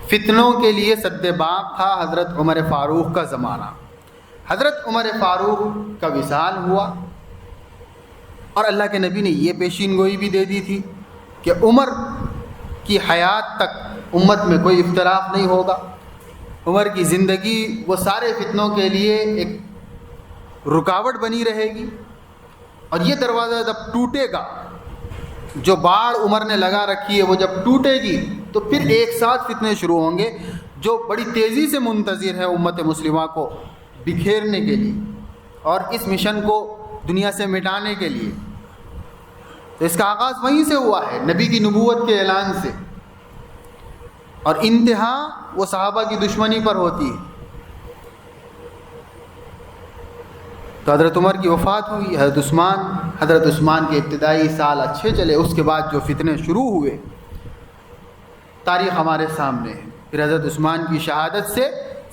فتنوں کے لیے سد باب تھا حضرت عمر فاروق کا زمانہ. حضرت عمر فاروق کا وصال ہوا، اور اللہ کے نبی نے یہ پیشین گوئی بھی دے دی تھی کہ عمر کی حیات تک امت میں کوئی اختلاف نہیں ہوگا. عمر کی زندگی وہ سارے فتنوں کے لیے ایک رکاوٹ بنی رہے گی. اور یہ دروازہ جب ٹوٹے گا، جو باڑ عمر نے لگا رکھی ہے وہ جب ٹوٹے گی، تو پھر ایک ساتھ فتنے شروع ہوں گے جو بڑی تیزی سے منتظر ہے امت مسلمہ کو بکھیرنے کے لیے اور اس مشن کو دنیا سے مٹانے کے لیے. تو اس کا آغاز وہیں سے ہوا ہے، نبی کی نبوت کے اعلان سے، اور انتہا وہ صحابہ کی دشمنی پر ہوتی ہے. تو حضرت عمر کی وفات ہوئی. حضرت عثمان کے ابتدائی سال اچھے چلے. اس کے بعد جو فتنے شروع ہوئے تاریخ ہمارے سامنے ہے. پھر حضرت عثمان کی شہادت سے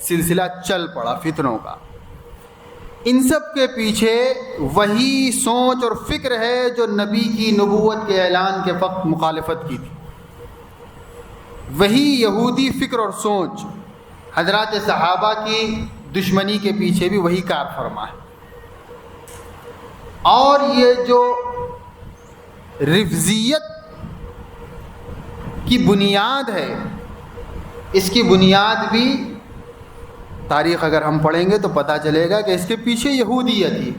سلسلہ چل پڑا فتنوں کا. ان سب کے پیچھے وہی سوچ اور فکر ہے جو نبی کی نبوت کے اعلان کے وقت مخالفت کی تھی. وہی یہودی فکر اور سوچ حضرات صحابہ کی دشمنی کے پیچھے بھی وہی کار فرما ہے. اور یہ جو رفضیت کی بنیاد ہے، اس کی بنیاد بھی تاریخ اگر ہم پڑھیں گے تو پتہ چلے گا کہ اس کے پیچھے یہودیت ہی.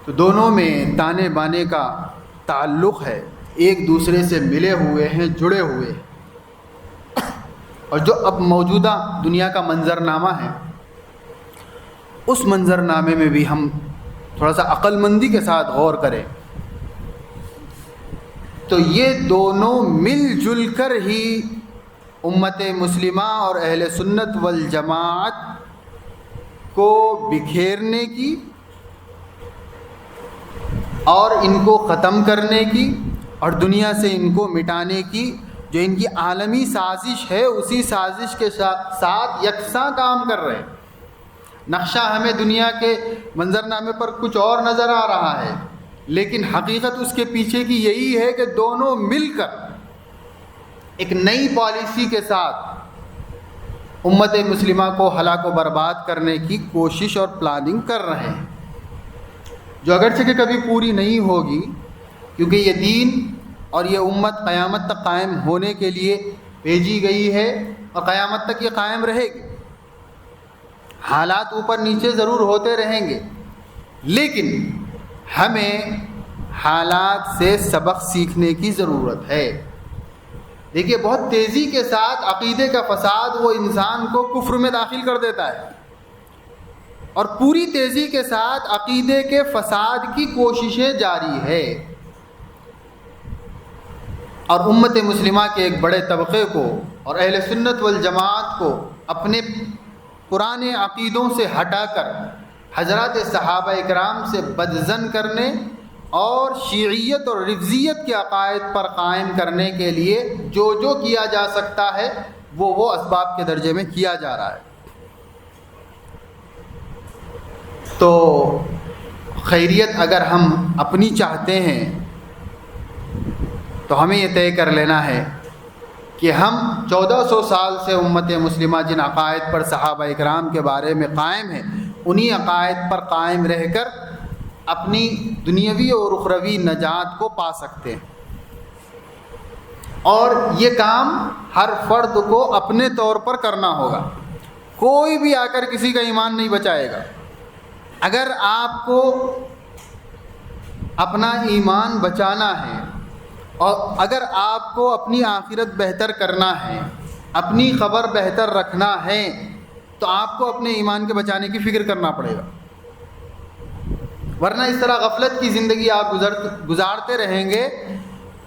تو دونوں میں تانے بانے کا تعلق ہے، ایک دوسرے سے ملے ہوئے ہیں، جڑے ہوئے ہیں. اور جو اب موجودہ دنیا کا منظرنامہ ہے، اس منظرنامے میں بھی ہم تھوڑا سا عقل مندی کے ساتھ غور کریں تو یہ دونوں مل جل کر ہی امت مسلمہ اور اہل سنت والجماعت کو بکھیرنے کی اور ان کو ختم کرنے کی اور دنیا سے ان کو مٹانے کی جو ان کی عالمی سازش ہے، اسی سازش کے ساتھ یکساں کام کر رہے ہیں. نقشہ ہمیں دنیا کے منظرنامے پر کچھ اور نظر آ رہا ہے، لیکن حقیقت اس کے پیچھے کی یہی ہے کہ دونوں مل کر ایک نئی پالیسی کے ساتھ امت مسلمہ کو ہلاک و برباد کرنے کی کوشش اور پلاننگ کر رہے ہیں، جو اگرچہ کہ کبھی پوری نہیں ہوگی، کیونکہ یہ دین اور یہ امت قیامت تک قائم ہونے کے لیے بھیجی گئی ہے اور قیامت تک یہ قائم رہے گی. حالات اوپر نیچے ضرور ہوتے رہیں گے، لیکن ہمیں حالات سے سبق سیکھنے کی ضرورت ہے. دیکھیے، بہت تیزی کے ساتھ عقیدے کا فساد وہ انسان کو کفر میں داخل کر دیتا ہے، اور پوری تیزی کے ساتھ عقیدے کے فساد کی کوششیں جاری ہے، اور امت مسلمہ کے ایک بڑے طبقے کو اور اہل سنت والجماعت کو اپنے پرانے عقیدوں سے ہٹا کر حضرات صحابہ اکرام سے بدظن کرنے اور شیعیت اور رفضیت کے عقائد پر قائم کرنے کے لیے جو کیا جا سکتا ہے وہ اسباب کے درجے میں کیا جا رہا ہے۔ تو خیریت اگر ہم اپنی چاہتے ہیں تو ہمیں یہ طے کر لینا ہے کہ ہم 1400 سال سے امت مسلمہ جن عقائد پر صحابہ اکرام کے بارے میں قائم ہیں، انہی عقائد پر قائم رہ کر اپنی دنیاوی اور اخروی نجات کو پا سکتے ہیں، اور یہ کام ہر فرد کو اپنے طور پر کرنا ہوگا۔ کوئی بھی آ کر کسی کا ایمان نہیں بچائے گا۔ اگر آپ کو اپنا ایمان بچانا ہے اور اگر آپ کو اپنی آخرت بہتر کرنا ہے، اپنی خبر بہتر رکھنا ہے، تو آپ کو اپنے ایمان کے بچانے کی فکر کرنا پڑے گا، ورنہ اس طرح غفلت کی زندگی آپ گزارتے رہیں گے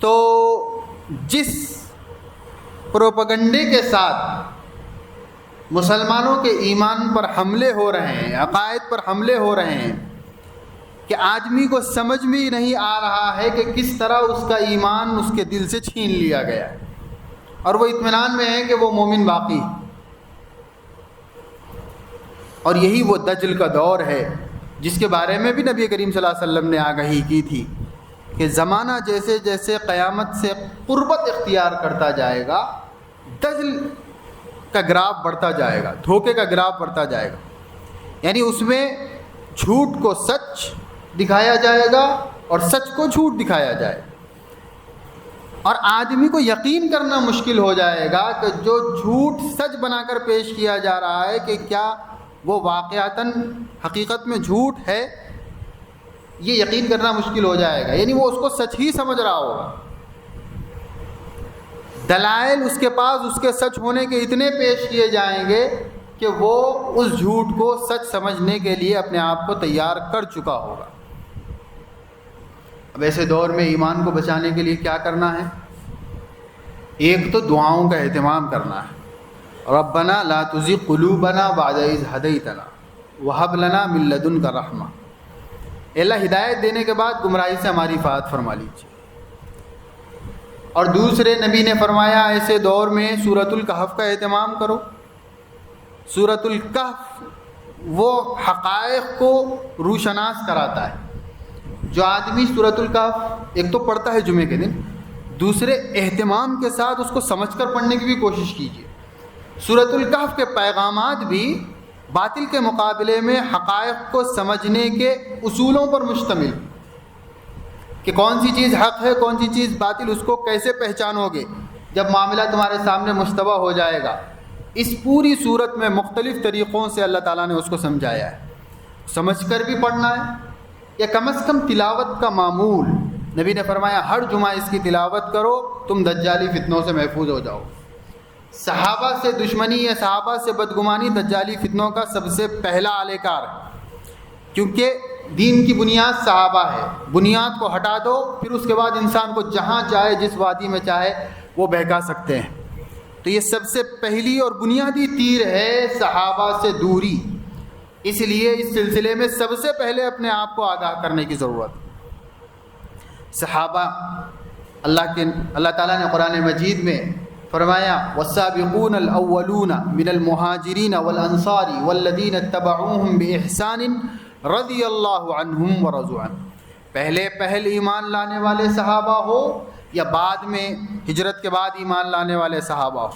تو جس پروپیگنڈے کے ساتھ مسلمانوں کے ایمان پر حملے ہو رہے ہیں، عقائد پر حملے ہو رہے ہیں، کہ آدمی کو سمجھ میں ہی نہیں آ رہا ہے کہ کس طرح اس کا ایمان اس کے دل سے چھین لیا گیا ہے اور وہ اطمینان میں ہے کہ وہ مومن باقی ہے۔ اور یہی وہ دجل کا دور ہے جس کے بارے میں بھی نبی کریم صلی اللہ علیہ وسلم نے آگہی کی تھی کہ زمانہ جیسے جیسے قیامت سے قربت اختیار کرتا جائے گا، دجل کا گراف بڑھتا جائے گا، دھوکے کا گراف بڑھتا جائے گا، یعنی اس میں جھوٹ کو سچ دکھایا جائے گا اور سچ کو جھوٹ دکھایا جائے گا، اور آدمی کو یقین کرنا مشکل ہو جائے گا کہ جو جھوٹ سچ بنا کر پیش کیا جا رہا ہے کہ کیا وہ واقعتاً حقیقت میں جھوٹ ہے، یہ یقین کرنا مشکل ہو جائے گا، یعنی وہ اس کو سچ ہی سمجھ رہا ہوگا۔ دلائل اس کے پاس اس کے سچ ہونے کے اتنے پیش کیے جائیں گے کہ وہ اس جھوٹ کو سچ سمجھنے کے لیے اپنے آپ کو تیار کر چکا ہوگا۔ اب ایسے دور میں ایمان کو بچانے کے لیے کیا کرنا ہے؟ ایک تو دعاؤں کا اہتمام کرنا ہے، ربنا لا تزغ قلوبنا بعد اذ ہدیتنا وہب لنا من لدنک رحمہ، اللہ ہدایت دینے کے بعد گمراہی سے ہماری حفاظت فرما لیجیے۔ اور دوسرے نبی نے فرمایا ایسے دور میں سورۃ الکہف کا اہتمام کرو۔ سورۃ الکہف وہ حقائق کو روشناس کراتا ہے۔ جو آدمی سورۃ الکہف ایک تو پڑھتا ہے جمعے کے دن، دوسرے اہتمام کے ساتھ اس کو سمجھ کر پڑھنے کی بھی کوشش کیجیے۔ سورۃ الکہف کے پیغامات بھی باطل کے مقابلے میں حقائق کو سمجھنے کے اصولوں پر مشتمل، کہ کون سی چیز حق ہے، کون سی چیز باطل، اس کو کیسے پہچانو گے جب معاملہ تمہارے سامنے مشتبہ ہو جائے گا۔ اس پوری صورت میں مختلف طریقوں سے اللہ تعالیٰ نے اس کو سمجھایا ہے۔ سمجھ کر بھی پڑھنا ہے، یا کم از کم تلاوت کا معمول، نبی نے فرمایا ہر جمعہ اس کی تلاوت کرو، تم دجالی فتنوں سے محفوظ ہو جاؤ۔ صحابہ سے دشمنی یا صحابہ سے بدگمانی دجالی فتنوں کا سب سے پہلا آلے کار ہے، کیونکہ دین کی بنیاد صحابہ ہے۔ بنیاد کو ہٹا دو، پھر اس کے بعد انسان کو جہاں چاہے جس وادی میں چاہے وہ بہکا سکتے ہیں۔ تو یہ سب سے پہلی اور بنیادی تیر ہے صحابہ سے دوری، اس لیے اس سلسلے میں سب سے پہلے اپنے آپ کو آگاہ کرنے کی ضرورت۔ صحابہ اللہ تعالیٰ نے قرآن مجید میں فرمایا والسابقون الاولون من المہاجرین والانصار والذین اتبعوہم بإحسان رضی اللہ عنہم ورضوا عنہ۔ پہل ایمان لانے والے صحابہ ہو یا بعد میں ہجرت کے بعد ایمان لانے والے صحابہ ہو،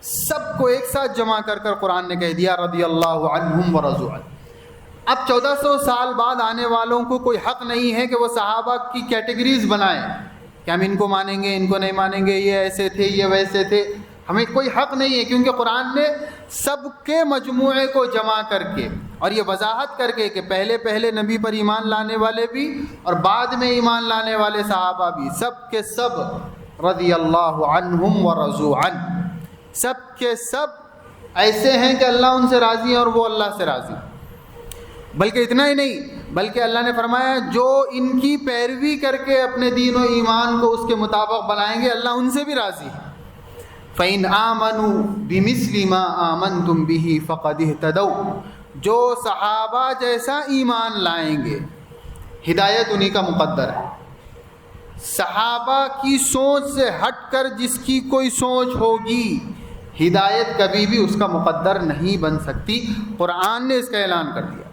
سب کو ایک ساتھ جمع کر کر قرآن نے کہہ دیا رضی اللہ عنہم ورضوا عنہ۔ اب 1400 سال بعد آنے والوں کو کوئی حق نہیں ہے کہ وہ صحابہ کی کیٹیگریز بنائیں کہ ہم ان کو مانیں گے، ان کو نہیں مانیں گے، یہ ایسے تھے، یہ ویسے تھے۔ ہمیں کوئی حق نہیں ہے، کیونکہ قرآن نے سب کے مجموعے کو جمع کر کے اور یہ وضاحت کر کے کہ پہلے نبی پر ایمان لانے والے بھی اور بعد میں ایمان لانے والے صحابہ بھی، سب کے سب رضی اللہ عنہم ورضوا عنہ، سب کے سب ایسے ہیں کہ اللہ ان سے راضی ہے اور وہ اللہ سے راضی۔ بلکہ اتنا ہی نہیں، بلکہ اللہ نے فرمایا جو ان کی پیروی کر کے اپنے دین و ایمان کو اس کے مطابق بنائیں گے اللہ ان سے بھی راضی ہے۔ فَإِنْ آمَنُوا بِمِثْلِ مَا آمَنْتُمْ بِهِ فَقَدِ اهْتَدَوْا، جو صحابہ جیسا ایمان لائیں گے، ہدایت انہی کا مقدر ہے۔ صحابہ کی سوچ سے ہٹ کر جس کی کوئی سوچ ہوگی، ہدایت کبھی بھی اس کا مقدر نہیں بن سکتی۔ قرآن نے اس کا اعلان کر دیا۔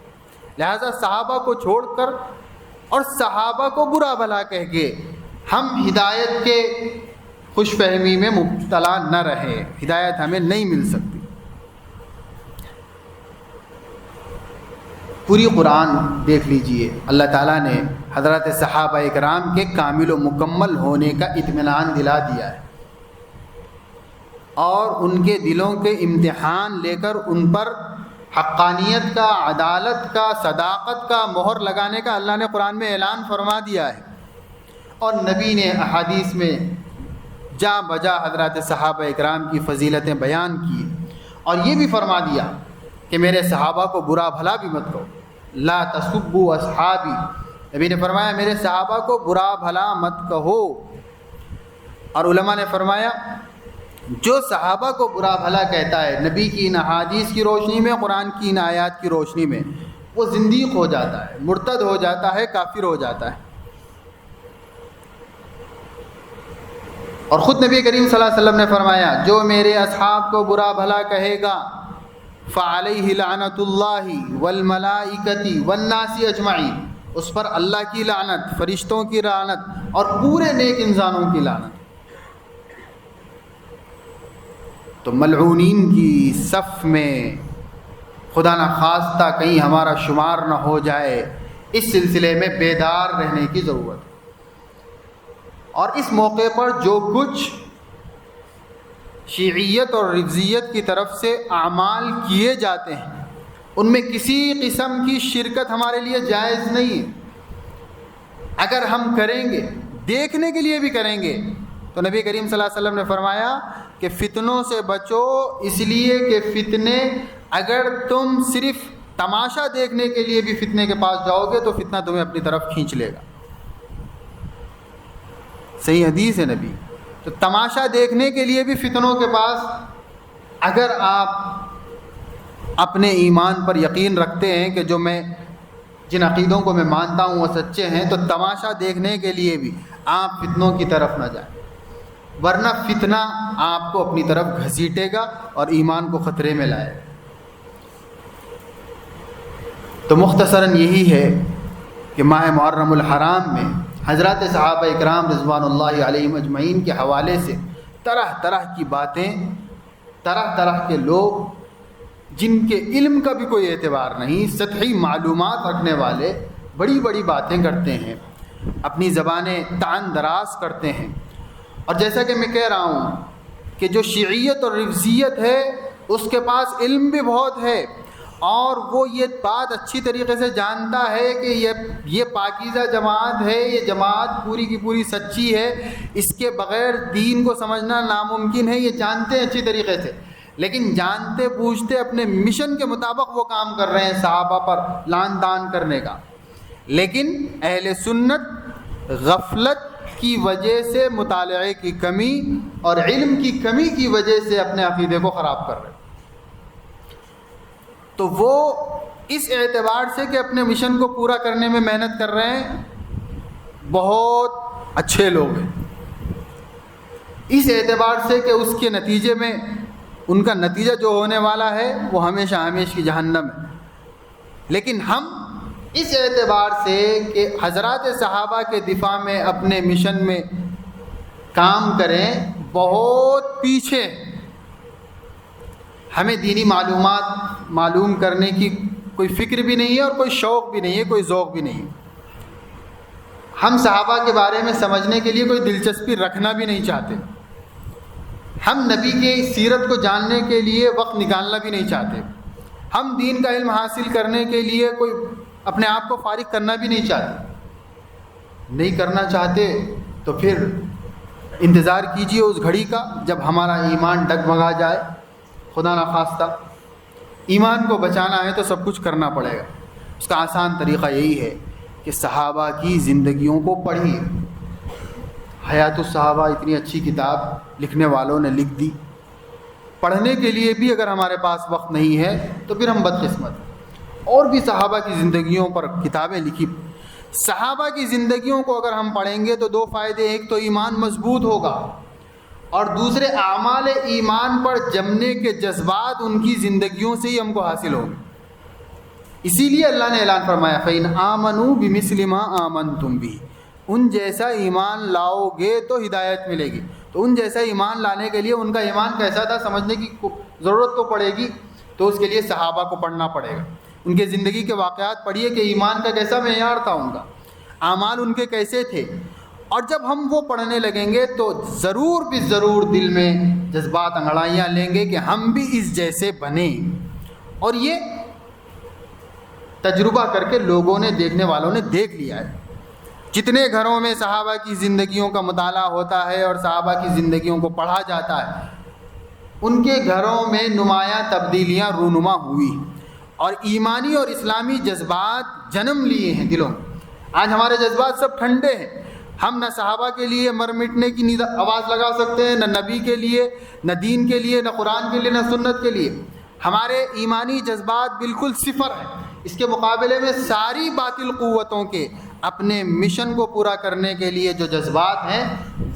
لہذا صحابہ کو چھوڑ کر اور صحابہ کو برا بھلا کہہ کے ہم ہدایت کے خوش فہمی میں مبتلا نہ رہیں، ہدایت ہمیں نہیں مل سکتی۔ پوری قرآن دیکھ لیجئے، اللہ تعالیٰ نے حضرت صحابہ اکرام کے کامل و مکمل ہونے کا اطمینان دلا دیا ہے، اور ان کے دلوں کے امتحان لے کر ان پر حقانیت کا، عدالت کا، صداقت کا مہر لگانے کا اللہ نے قرآن میں اعلان فرما دیا ہے، اور نبی نے احادیث میں جا بجا حضرات صحابہ اکرام کی فضیلتیں بیان کی، اور یہ بھی فرما دیا کہ میرے صحابہ کو برا بھلا بھی مت کہو، لا تسبوا اصحابی، نبی نے فرمایا میرے صحابہ کو برا بھلا مت کہو۔ اور علماء نے فرمایا جو صحابہ کو برا بھلا کہتا ہے نبی کی ان احادیث کی روشنی میں، قرآن کی ان آیات کی روشنی میں، وہ زندیق ہو جاتا ہے، مرتد ہو جاتا ہے، کافر ہو جاتا ہے۔ اور خود نبی کریم صلی اللہ علیہ وسلم نے فرمایا جو میرے اصحاب کو برا بھلا کہے گا فعلیہ لعنت اللہ والملائکۃ والناس اجمعین، اس پر اللہ کی لعنت، فرشتوں کی لعنت اور پورے نیک انسانوں کی لعنت۔ تو ملعونین کی صف میں خدا نخواستہ کہیں ہمارا شمار نہ ہو جائے، اس سلسلے میں بیدار رہنے کی ضرورت ہے۔ اور اس موقع پر جو کچھ شیعیت اور رفضیت کی طرف سے اعمال کیے جاتے ہیں ان میں کسی قسم کی شرکت ہمارے لیے جائز نہیں ہے۔ اگر ہم کریں گے، دیکھنے کے لیے بھی کریں گے، تو نبی کریم صلی اللہ علیہ وسلم نے فرمایا کہ فتنوں سے بچو، اس لیے کہ فتنے، اگر تم صرف تماشا دیکھنے کے لیے بھی فتنے کے پاس جاؤ گے تو فتنہ تمہیں اپنی طرف کھینچ لے گا۔ صحیح حدیث ہے نبی۔ تو تماشا دیکھنے کے لیے بھی فتنوں کے پاس، اگر آپ اپنے ایمان پر یقین رکھتے ہیں کہ جو میں جن عقیدوں کو میں مانتا ہوں وہ سچے ہیں، تو تماشا دیکھنے کے لیے بھی آپ فتنوں کی طرف نہ جائیں، ورنہ فتنہ آپ کو اپنی طرف گھسیٹے گا اور ایمان کو خطرے میں لائے گا۔ تو مختصراً یہی ہے کہ ماہ محرم الحرام میں حضرات صحابہ اکرام رضوان اللہ علیہم اجمعین کے حوالے سے طرح طرح کی باتیں، طرح طرح کے لوگ جن کے علم کا بھی کوئی اعتبار نہیں، سطحی معلومات رکھنے والے بڑی بڑی باتیں کرتے ہیں، اپنی زبانیں طعن دراز کرتے ہیں۔ اور جیسا کہ میں کہہ رہا ہوں کہ جو شیعیت اور رفضیت ہے اس کے پاس علم بھی بہت ہے، اور وہ یہ بات اچھی طریقے سے جانتا ہے کہ یہ پاکیزہ جماعت ہے، یہ جماعت پوری کی پوری سچی ہے، اس کے بغیر دین کو سمجھنا ناممکن ہے، یہ جانتے ہیں اچھی طریقے سے، لیکن جانتے بوجھتے اپنے مشن کے مطابق وہ کام کر رہے ہیں صحابہ پر لعن طعن کرنے کا۔ لیکن اہل سنت غفلت کی وجہ سے، مطالعے کی کمی اور علم کی کمی کی وجہ سے اپنے عقیدے کو خراب کر رہے ہیں۔ تو وہ اس اعتبار سے کہ اپنے مشن کو پورا کرنے میں محنت کر رہے ہیں، بہت اچھے لوگ ہیں، اس اعتبار سے کہ اس کے نتیجے میں ان کا نتیجہ جو ہونے والا ہے وہ ہمیشہ ہمیشہ کی جہنم ہے۔ لیکن ہم اس اعتبار سے کہ حضرات صحابہ کے دفاع میں اپنے مشن میں کام کریں، بہت پیچھے، ہمیں دینی معلومات معلوم کرنے کی کوئی فکر بھی نہیں ہے اور کوئی شوق بھی نہیں ہے، کوئی ذوق بھی نہیں ہے۔ ہم صحابہ کے بارے میں سمجھنے کے لیے کوئی دلچسپی رکھنا بھی نہیں چاہتے، ہم نبی کی سیرت کو جاننے کے لیے وقت نکالنا بھی نہیں چاہتے، ہم دین کا علم حاصل کرنے کے لیے کوئی اپنے آپ کو فارغ کرنا بھی نہیں چاہتے۔ نہیں کرنا چاہتے تو پھر انتظار کیجئے اس گھڑی کا جب ہمارا ایمان ڈگمگا جائے۔ خدا نخواستہ ایمان کو بچانا ہے تو سب کچھ کرنا پڑے گا۔ اس کا آسان طریقہ یہی ہے کہ صحابہ کی زندگیوں کو پڑھیے۔ حیات الصحابہ اتنی اچھی کتاب لکھنے والوں نے لکھ دی، پڑھنے کے لیے بھی اگر ہمارے پاس وقت نہیں ہے تو پھر ہم بدقسمت ہیں۔ اور بھی صحابہ کی زندگیوں پر کتابیں لکھی، صحابہ کی زندگیوں کو اگر ہم پڑھیں گے تو دو فائدے، ایک تو ایمان مضبوط ہوگا اور دوسرے اعمال ایمان پر جمنے کے جذبات ان کی زندگیوں سے ہی ہم کو حاصل ہوں۔ اسی لیے اللہ نے اعلان فرمایا فَإِنْ آمَنُوا بِمِثْلِ مَا آمَنْتُمْ بِهِ، ان جیسا ایمان لاؤ گے تو ہدایت ملے گی۔ تو ان جیسا ایمان لانے کے لیے ان کا ایمان کیسا تھا سمجھنے کی ضرورت تو پڑے گی، تو اس کے لیے صحابہ کو پڑھنا پڑے گا، ان کے زندگی کے واقعات پڑھیے کہ ایمان کا کیسا معیار تھا، ان کا اعمال ان کے کیسے تھے۔ اور جب ہم وہ پڑھنے لگیں گے تو ضرور بھی ضرور دل میں جذبات انگڑائیاں لیں گے کہ ہم بھی اس جیسے بنیں۔ اور یہ تجربہ کر کے لوگوں نے، دیکھنے والوں نے دیکھ لیا ہے۔ جتنے گھروں میں صحابہ کی زندگیوں کا مطالعہ ہوتا ہے اور صحابہ کی زندگیوں کو پڑھا جاتا ہے، ان کے گھروں میں نمایاں تبدیلیاں رونما ہوئی اور ایمانی اور اسلامی جذبات جنم لیے ہیں دلوں میں۔ آج ہمارے جذبات سب ٹھنڈے ہیں، ہم نہ صحابہ کے لیے مر مٹنے کی آواز لگا سکتے ہیں، نہ نبی کے لیے، نہ دین کے لیے، نہ قرآن کے لیے، نہ سنت کے لیے۔ ہمارے ایمانی جذبات بالکل صفر ہیں۔ اس کے مقابلے میں ساری باطل قوتوں کے اپنے مشن کو پورا کرنے کے لیے جو جذبات ہیں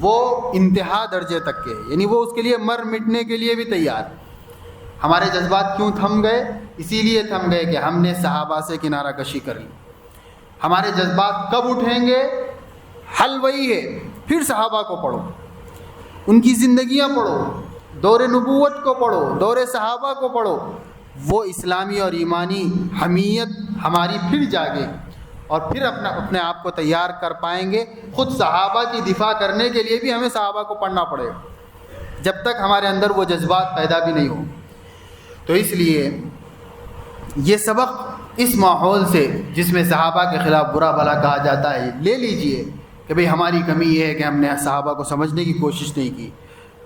وہ انتہا درجے تک کے ہیں، یعنی وہ اس کے لیے مر مٹنے کے لیے بھی تیار۔ ہمارے جذبات کیوں تھم گئے؟ اسی لیے تھم گئے کہ ہم نے صحابہ سے کنارہ کشی کر لی۔ ہمارے جذبات کب اٹھیں گے؟ حل وہی ہے، پھر صحابہ کو پڑھو، ان کی زندگیاں پڑھو، دور نبوت کو پڑھو، دور صحابہ کو پڑھو، وہ اسلامی اور ایمانی حمیت ہماری پھر جاگے اور پھر اپنے آپ کو تیار کر پائیں گے۔ خود صحابہ کی دفاع کرنے کے لیے بھی ہمیں صحابہ کو پڑھنا پڑے گا، جب تک ہمارے اندر وہ جذبات پیدا بھی نہیں ہوں۔ تو اس لیے یہ سبق اس ماحول سے جس میں صحابہ کے خلاف برا بھلا کہا جاتا ہے لے لیجئے کہ بھئی ہماری کمی یہ ہے کہ ہم نے صحابہ کو سمجھنے کی کوشش نہیں کی،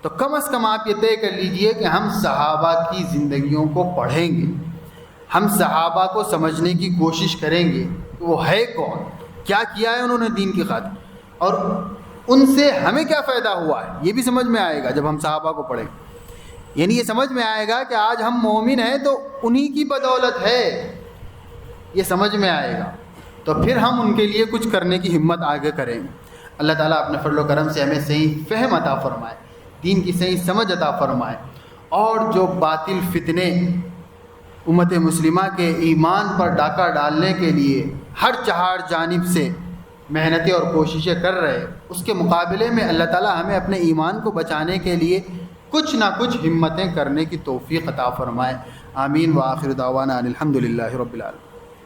تو کم از کم آپ یہ طے کر لیجئے کہ ہم صحابہ کی زندگیوں کو پڑھیں گے، ہم صحابہ کو سمجھنے کی کوشش کریں گے کہ وہ ہے کون، کیا کیا ہے انہوں نے دین کی خاطر، اور ان سے ہمیں کیا فائدہ ہوا ہے، یہ بھی سمجھ میں آئے گا جب ہم صحابہ کو پڑھیں۔ یعنی یہ سمجھ میں آئے گا کہ آج ہم مومن ہیں تو انہی کی بدولت ہے، یہ سمجھ میں آئے گا، تو پھر ہم ان کے لیے کچھ کرنے کی ہمت آگے کریں۔ اللہ تعالیٰ اپنے فضل و کرم سے ہمیں صحیح فہم عطا فرمائے، دین کی صحیح سمجھ عطا فرمائے، اور جو باطل فتنے امت مسلمہ کے ایمان پر ڈاکہ ڈالنے کے لیے ہر چہار جانب سے محنتیں اور کوششیں کر رہے، اس کے مقابلے میں اللہ تعالیٰ ہمیں اپنے ایمان کو بچانے کے لیے کچھ نہ کچھ ہمتیں کرنے کی توفیق عطا فرمائے۔ آمین۔ وآخر دعوانا ان الحمد للہ رب العالمین۔